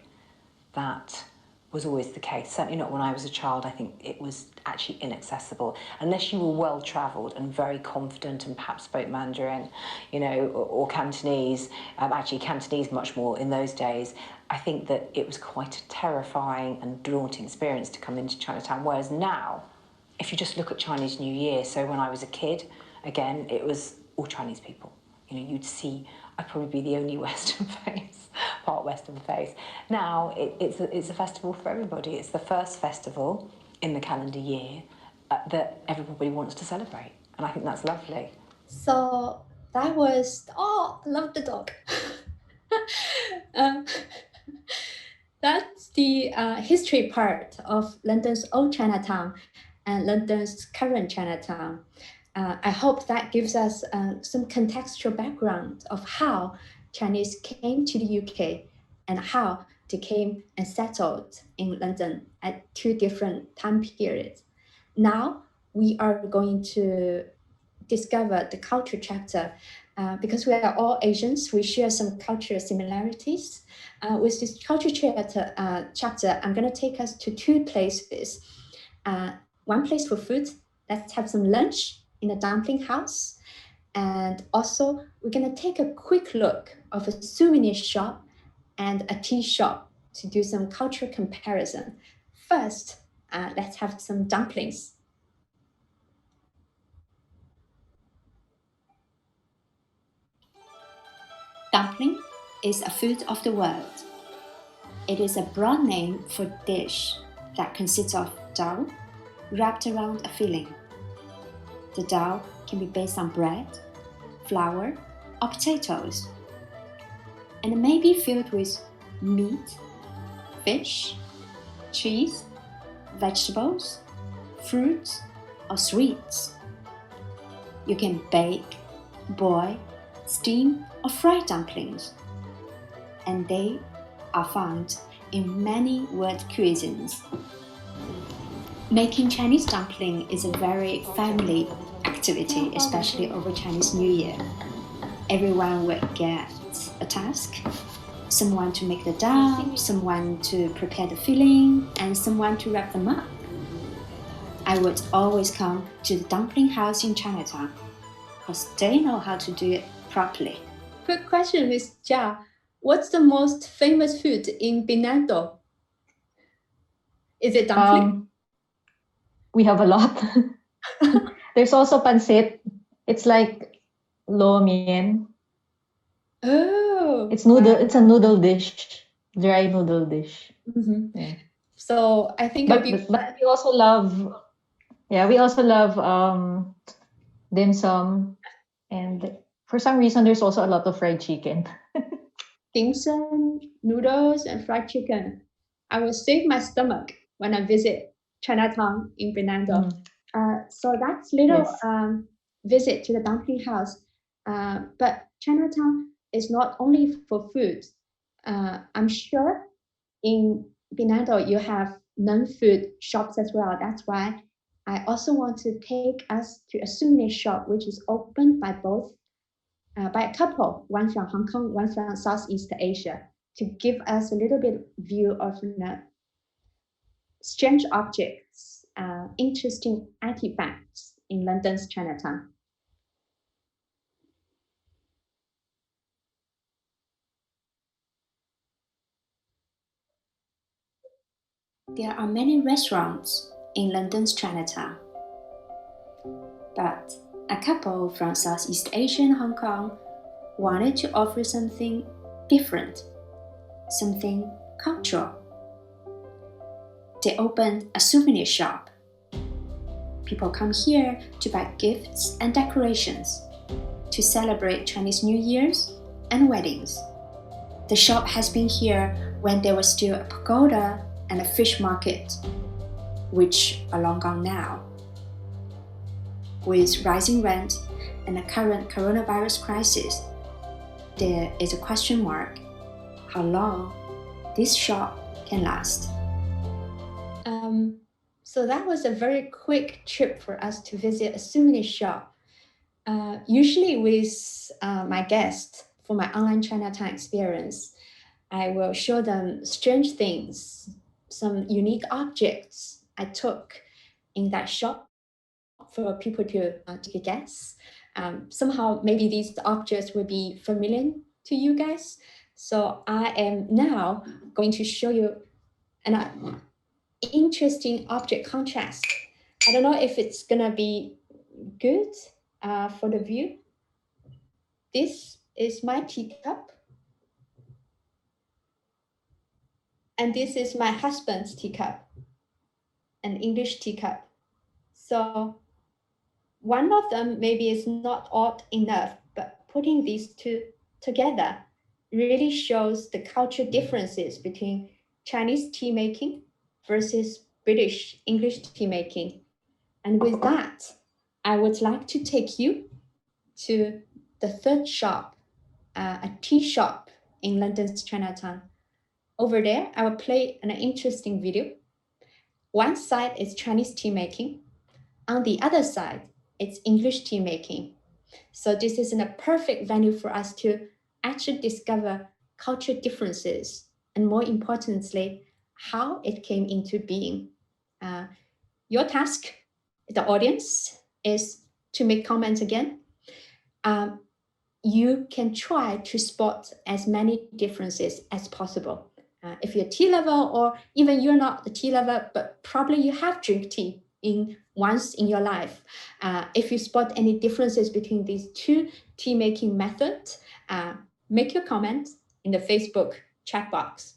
that was always the case. Certainly not when I was a child. I think it was actually inaccessible unless you were well travelled and very confident and perhaps spoke Mandarin, you know, or Cantonese. Actually, Cantonese much more in those days. I think that it was quite a terrifying and daunting experience to come into Chinatown. Whereas now, if you just look at Chinese New Year, so when I was a kid, again, it was all Chinese people. You know, you'd see, I'd probably be the only Western face, part Western face. Now, it's a festival for everybody. It's the first festival in the calendar year that everybody wants to celebrate. And I think that's lovely. So that was, oh, I love the dog. That's the history part of London's old Chinatown and London's current Chinatown. I hope that gives us some contextual background of how Chinese came to the UK and how they came and settled in London at two different time periods. Now we are going to discover the culture chapter because we are all Asians. We share some cultural similarities. With this culture chapter, I'm going to take us to two places. One place for food. Let's have some lunch in a dumpling house. And also, we're going to take a quick look of a souvenir shop and a tea shop to do some cultural comparison. First, let's have some dumplings. Dumpling is a food of the world. It is a broad name for a dish that consists of dough wrapped around a filling. The dough can be based on bread, flour, or potatoes, and it may be filled with meat, fish, cheese, vegetables, fruits, or sweets. You can bake, boil, steam, or fry dumplings, and they are found in many world cuisines. Making Chinese dumpling is a very family activity, especially over Chinese New Year. Everyone will get a task, someone to make the dough, someone to prepare the filling, and someone to wrap them up. I would always come to the dumpling house in Chinatown because they know how to do it properly. Quick question, Miss Jia. What's the most famous food in Binondo? Is it dumpling? We have a lot. There's also pancit. It's like lo mein. Oh, It's noodle. It's a noodle dish, dry noodle dish. Yeah. So I think But we also love, we also love dim sum, and for some reason there's also a lot of fried chicken. dim sum, noodles, and fried chicken. I will save my stomach when I visit Chinatown in Fernando. So that's little visit to the dumpling house. But Chinatown is not only for food. I'm sure in Fernando you have non-food shops as well. That's why I also want to take us to a souvenir shop which is opened by by a couple, one from Hong Kong, one from Southeast Asia, to give us a little bit view of strange objects, interesting artifacts in London's Chinatown. There are many restaurants in London's Chinatown, but a couple from Southeast Asia and Hong Kong wanted to offer something different, something cultural. They opened a souvenir shop. People come here to buy gifts and decorations, to celebrate Chinese New Year's and weddings. The shop has been here when there was still a pagoda and a fish market, which are long gone now. With rising rent and the current coronavirus crisis, there is a question mark how long this shop can last. So that was a very quick trip for us to visit a souvenir shop. Usually with my guests for my online Chinatown experience, I will show them strange things, some unique objects I took in that shop for people to take a guess. Somehow maybe these objects will be familiar to you guys. So I am now going to show you an interesting object contrast. I don't know if it's gonna be good for the view. This is my teacup. And this is my husband's teacup, an English teacup. So one of them maybe is not odd enough, but putting these two together really shows the cultural differences between Chinese tea making versus British English tea making. And with that, I would like to take you to the third shop, a tea shop in London's Chinatown. Over there, I will play an interesting video. One side is Chinese tea making. On the other side, it's English tea making. So this is a perfect venue for us to actually discover cultural differences and, more importantly, how it came into being. Your task, the audience, is to make comments again. You can try to spot as many differences as possible. If you're a tea lover, or even you're not a tea lover, but probably you have drank tea once in your life. If you spot any differences between these two tea making methods, make your comments in the Facebook chat box.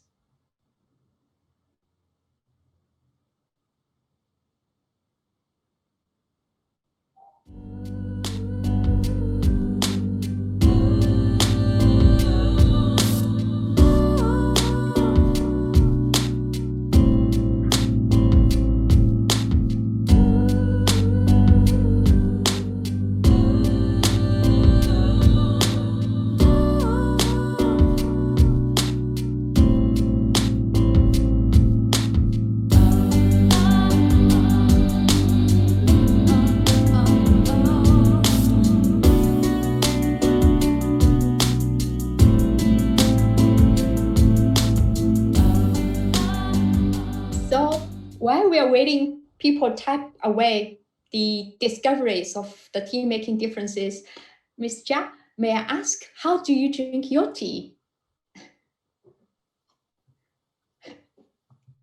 While we are waiting, people type away the discoveries of the tea making differences. Ms. Jia, may I ask, how do you drink your tea?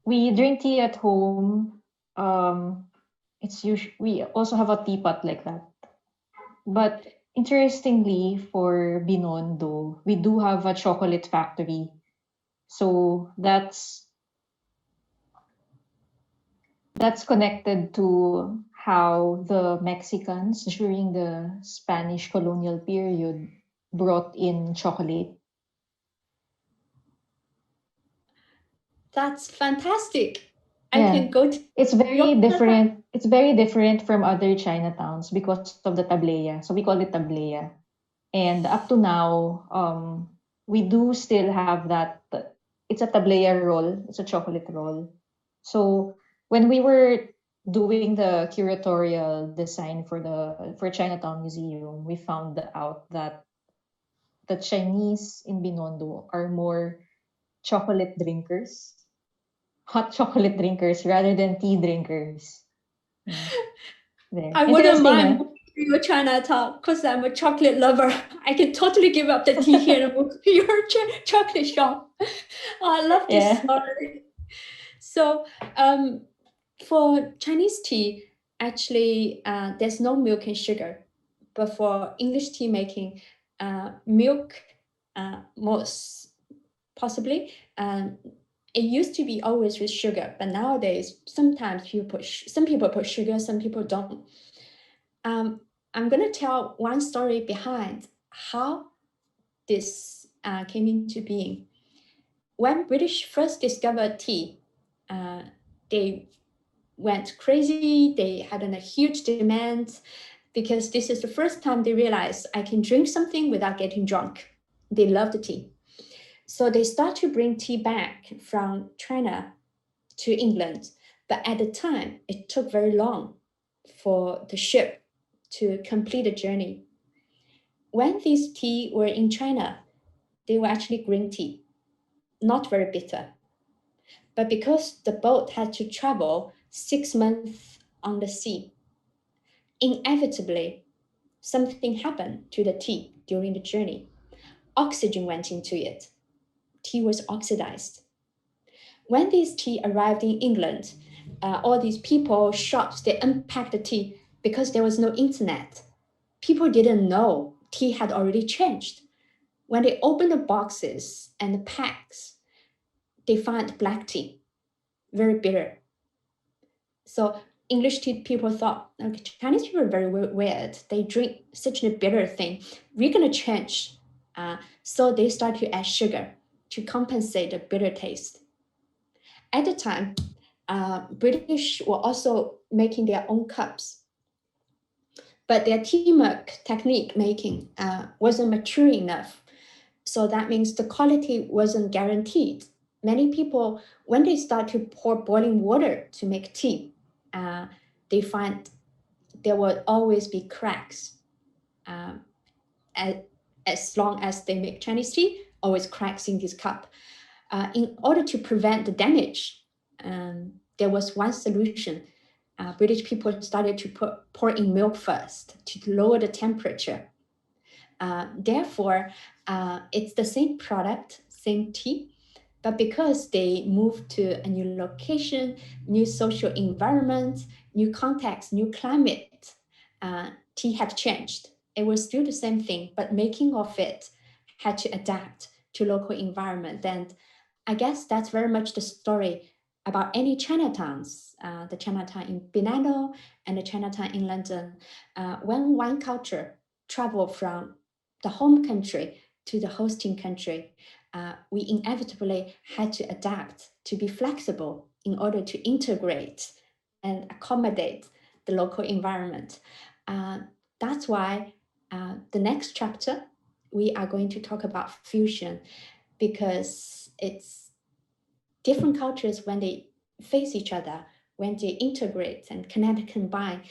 we drink tea at home. We also have a teapot like that. But interestingly, for Binondo, we do have a chocolate factory. So that's connected to how the Mexicans during the Spanish colonial period brought in chocolate. That's fantastic. I Yeah. can go to It's very your- different. It's very different from other Chinatowns because of the tablea. So we call it tablea. And up to now, we do still have that. It's a tablea roll. It's a chocolate roll. So when we were doing the curatorial design for Chinatown Museum, we found out that the Chinese in Binondo are more chocolate drinkers, hot chocolate drinkers rather than tea drinkers. There. I wouldn't Interesting, mind huh? moving to your Chinatown because I'm a chocolate lover. I can totally give up the tea here and move to your chocolate shop. Oh, I love this Yeah. story. So, for Chinese tea, actually, there's no milk and sugar. But for English tea making, milk, most possibly. It used to be always with sugar, but nowadays sometimes some people put sugar, some people don't. I'm gonna tell one story behind how this came into being. When British first discovered tea, they went crazy. They had a huge demand because this is the first time they realized I can drink something without getting drunk. They loved the tea. So they start to bring tea back from China to England. But at the time, it took very long for the ship to complete the journey. When these tea were in China, they were actually green tea, not very bitter. But because the boat had to travel 6 months on the sea, inevitably, something happened to the tea during the journey. Oxygen went into it. Tea was oxidized. When this tea arrived in England, all these people, shops, they unpacked the tea because there was no internet. People didn't know tea had already changed. When they opened the boxes and the packs, they found black tea, very bitter. So English tea people thought, okay, Chinese people are very weird. They drink such a bitter thing. We're gonna change. So they start to add sugar to compensate the bitter taste. At the time, British were also making their own cups, but their teamwork technique making wasn't mature enough. So that means the quality wasn't guaranteed. Many people, when they start to pour boiling water to make tea, they find there will always be cracks. As long as they make Chinese tea, always cracks in this cup. In order to prevent the damage, there was one solution. British people started to pour in milk first to lower the temperature. Therefore, it's the same product, same tea, but because they moved to a new location, new social environment, new context, new climate, tea had changed. It was still the same thing, but making of it had to adapt to local environment. And I guess that's very much the story about any Chinatowns, the Chinatown in Binondo and the Chinatown in London. When one culture traveled from the home country to the hosting country, we inevitably had to adapt to be flexible in order to integrate and accommodate the local environment. That's why the next chapter, we are going to talk about fusion, because it's different cultures when they face each other, when they integrate and connect and combine,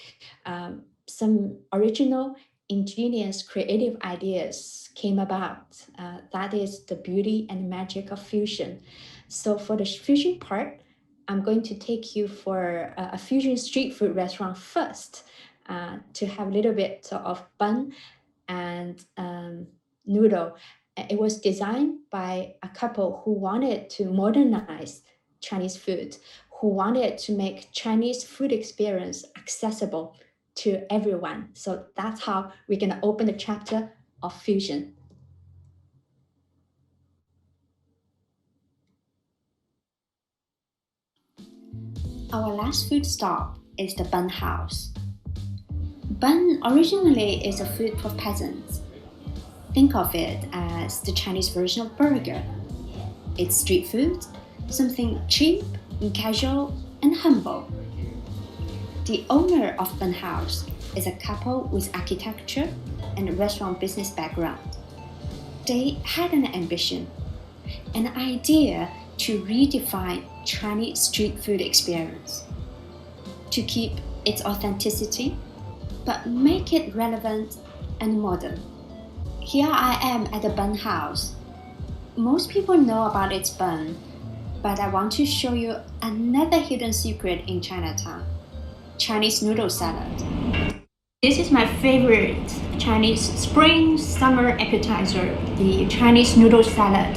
some original, ingenious, creative ideas came about. That is the beauty and magic of fusion. So for the fusion part, I'm going to take you for a fusion street food restaurant first, to have a little bit of bun and noodle. It was designed by a couple who wanted to modernize Chinese food, who wanted to make Chinese food experience accessible to everyone. So that's how we're going to open the chapter of fusion. Our last food stop is the bun house. Bun originally is a food for peasants. Think of it as the Chinese version of burger. It's street food, something cheap, casual, and humble. The owner of Bun House is a couple with architecture and restaurant business background. They had an ambition, an idea to redefine Chinese street food experience, to keep its authenticity, but make it relevant and modern. Here I am at the Bun House. Most people know about its bun, but I want to show you another hidden secret in Chinatown: Chinese noodle salad. This is my favorite Chinese spring-summer appetizer, the Chinese noodle salad.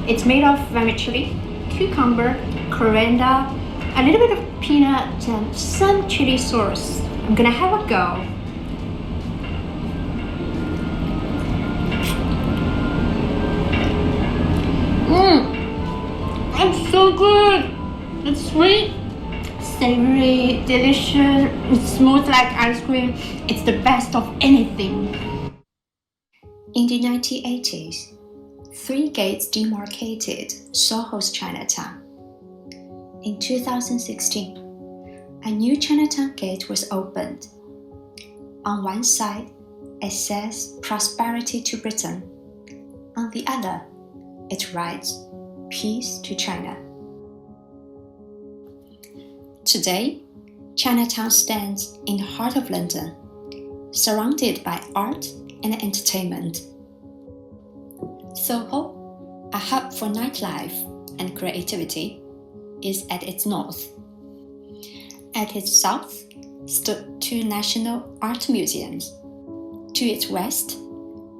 It's made of vermicelli, cucumber, coriander, a little bit of peanut, and some chili sauce. I'm gonna have a go. It's so good! It's sweet, savory, delicious, it's smooth like ice cream. It's the best of anything. In the 1980s, 3 gates demarcated Soho's Chinatown. In 2016, a new Chinatown gate was opened. On one side, it says "Prosperity to Britain." On the other, it writes "Peace to China." Today, Chinatown stands in the heart of London, surrounded by art and entertainment. Soho, a hub for nightlife and creativity, is at its north. At its south stood 2 national art museums. To its west,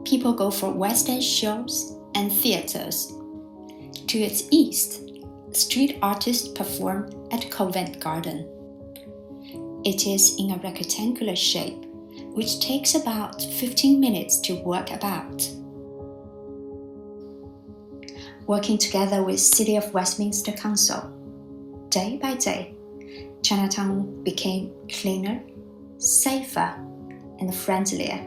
people go for West End shows and theaters. To its east, street artists perform at Covent Garden. It is in a rectangular shape, which takes about 15 minutes to walk about. Working together with City of Westminster Council, day by day, Chinatown became cleaner, safer, and friendlier.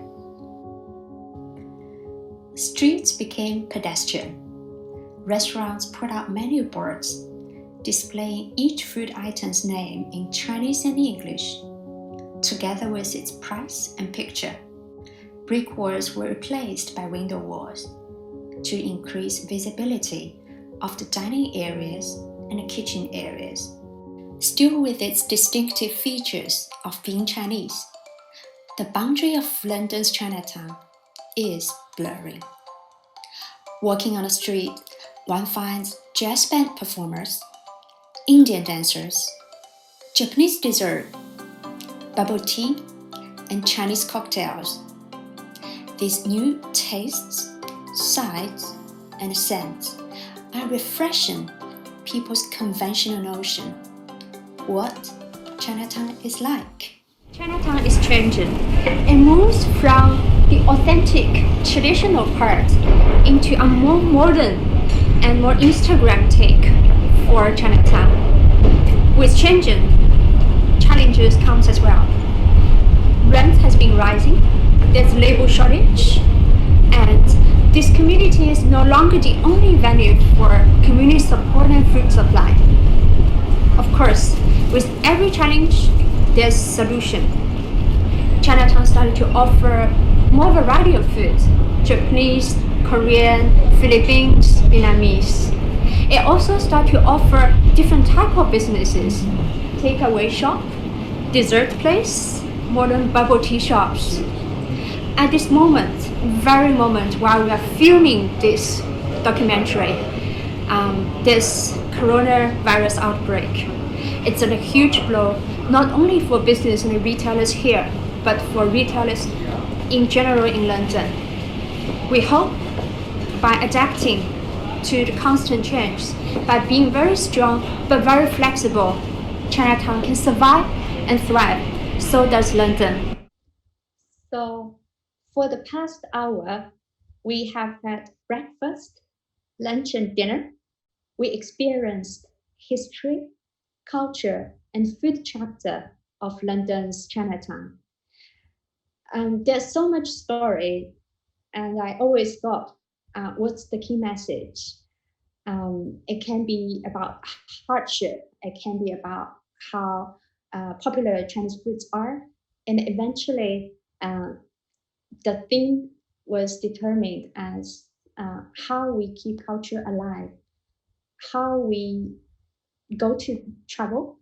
Streets became pedestrian. Restaurants put out menu boards displaying each food item's name in Chinese and English, together with its price and picture. Brick walls were replaced by window walls to increase visibility of the dining areas and kitchen areas. Still with its distinctive features of being Chinese, the boundary of London's Chinatown is blurring. Walking on the street, one finds jazz band performers, Indian dancers, Japanese dessert, bubble tea, and Chinese cocktails. These new tastes, sights, and scents are refreshing people's conventional notion what Chinatown is like. Chinatown is changing. It moves from the authentic, traditional part into a more modern and more Instagram take for Chinatown. With changing, challenges comes as well. Rent has been rising, there's labor shortage, and this community is no longer the only venue for community support and food supply. Of course, with every challenge, there's solution. Chinatown started to offer more variety of food: Japanese, Korean, Philippines, Vietnamese. It also started to offer different type of businesses: takeaway shop, dessert place, modern bubble tea shops. At this moment, very moment while we are filming this documentary, this coronavirus outbreak, it's a huge blow not only for business and retailers here, but for retailers in general in London. We hope by adapting to the constant change. By being very strong but very flexible, Chinatown can survive and thrive. So does London. So for the past hour, we have had breakfast, lunch, and dinner. We experienced history, culture, and food chapter of London's Chinatown. There's so much story, and I always thought, what's the key message? It can be about hardship. It can be about how popular Chinese foods are, and eventually the theme was determined as how we keep culture alive, how we go to travel,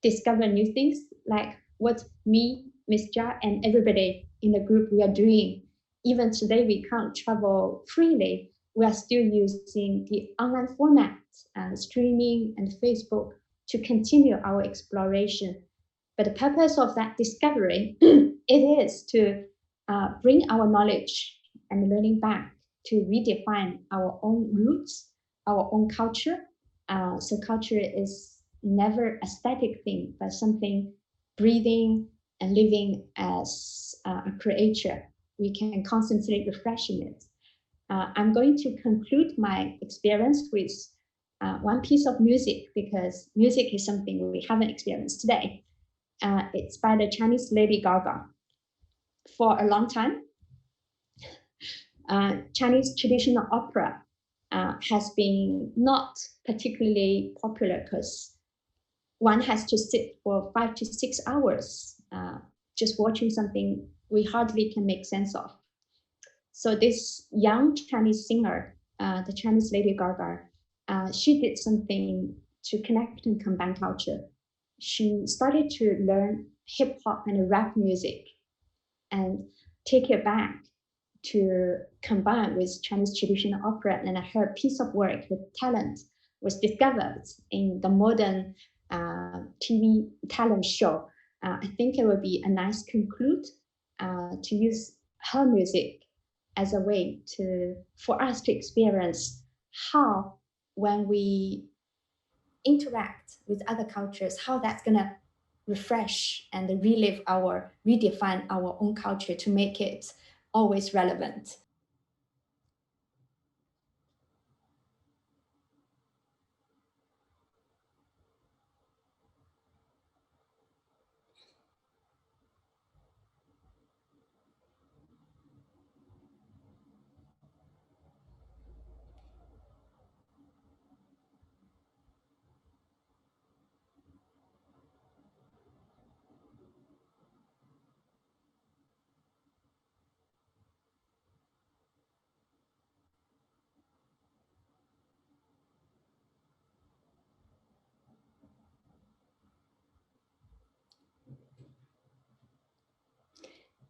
discover new things, like what me, Miss Jia, and everybody in the group we are doing. Even today, we can't travel freely. We are still using the online format, streaming and Facebook to continue our exploration. But the purpose of that discovery, it is to bring our knowledge and learning back to redefine our own roots, our own culture. So culture is never a static thing, but something breathing and living as a creature. We can constantly refreshing it. I'm going to conclude my experience with one piece of music, because music is something we haven't experienced today. It's by the Chinese Lady Gaga. For a long time, Chinese traditional opera has been not particularly popular because one has to sit for 5 to 6 hours just watching something we hardly can make sense of. So this young Chinese singer, the Chinese Lady Gaga, she did something to connect and combine culture. She started to learn hip hop and rap music and take it back to combine with Chinese traditional opera, and her piece of work, her talent, was discovered in the modern TV talent show. I think it would be a nice conclude to use her music as a way for us to experience how, when we interact with other cultures, how that's gonna refresh and redefine our own culture to make it always relevant.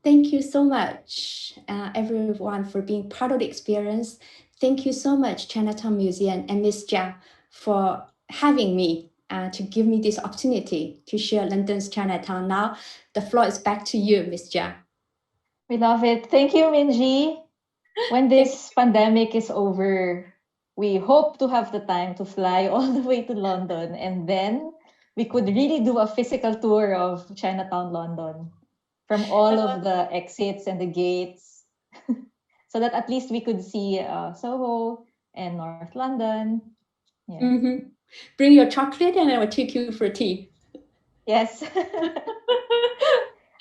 Thank you so much, everyone, for being part of the experience. Thank you so much, Chinatown Museum and Miss Jia, for having me, to give me this opportunity to share London's Chinatown. Now, the floor is back to you, Miss Jia. We love it. Thank you, Minji. When this pandemic is over, we hope to have the time to fly all the way to London, and then we could really do a physical tour of Chinatown, London, from all of the exits and the gates, so that at least we could see Soho and North London. Yeah. Mm-hmm. Bring your chocolate and I will take you for tea. Yes.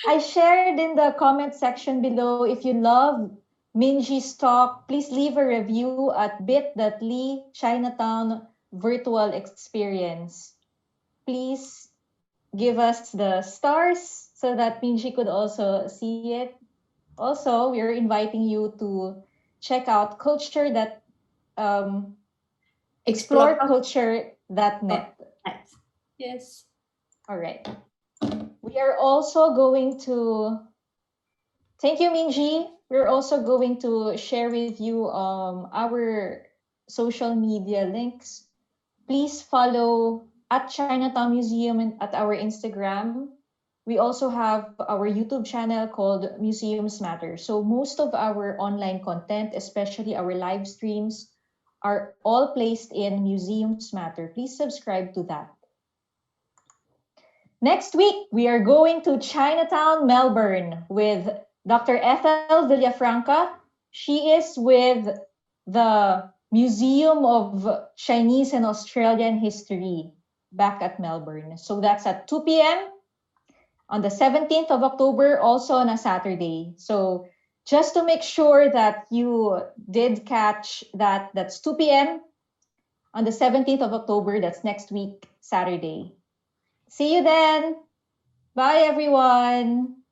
I shared in the comment section below, if you love Minji's talk, please leave a review at bit.ly Chinatown virtual experience. Please give us the stars so that Minji could also see it. Also, we're inviting you to check out exploreculture.net. Yes. All right. We are also going to, thank you, Minji. We're also going to share with you our social media links. Please follow at Chinatown Museum and at our Instagram. We also have our YouTube channel called Museums Matter. So most of our online content, especially our live streams, are all placed in Museums Matter. Please subscribe to that. Next week, we are going to Chinatown, Melbourne with Dr. Ethel Villafranca. She is with the Museum of Chinese and Australian History back at Melbourne. So that's at 2 p.m. on the 17th of October, also on a Saturday. So just to make sure that you did catch that, that's 2 p.m. on the 17th of October. That's next week, Saturday. See you then. Bye, everyone.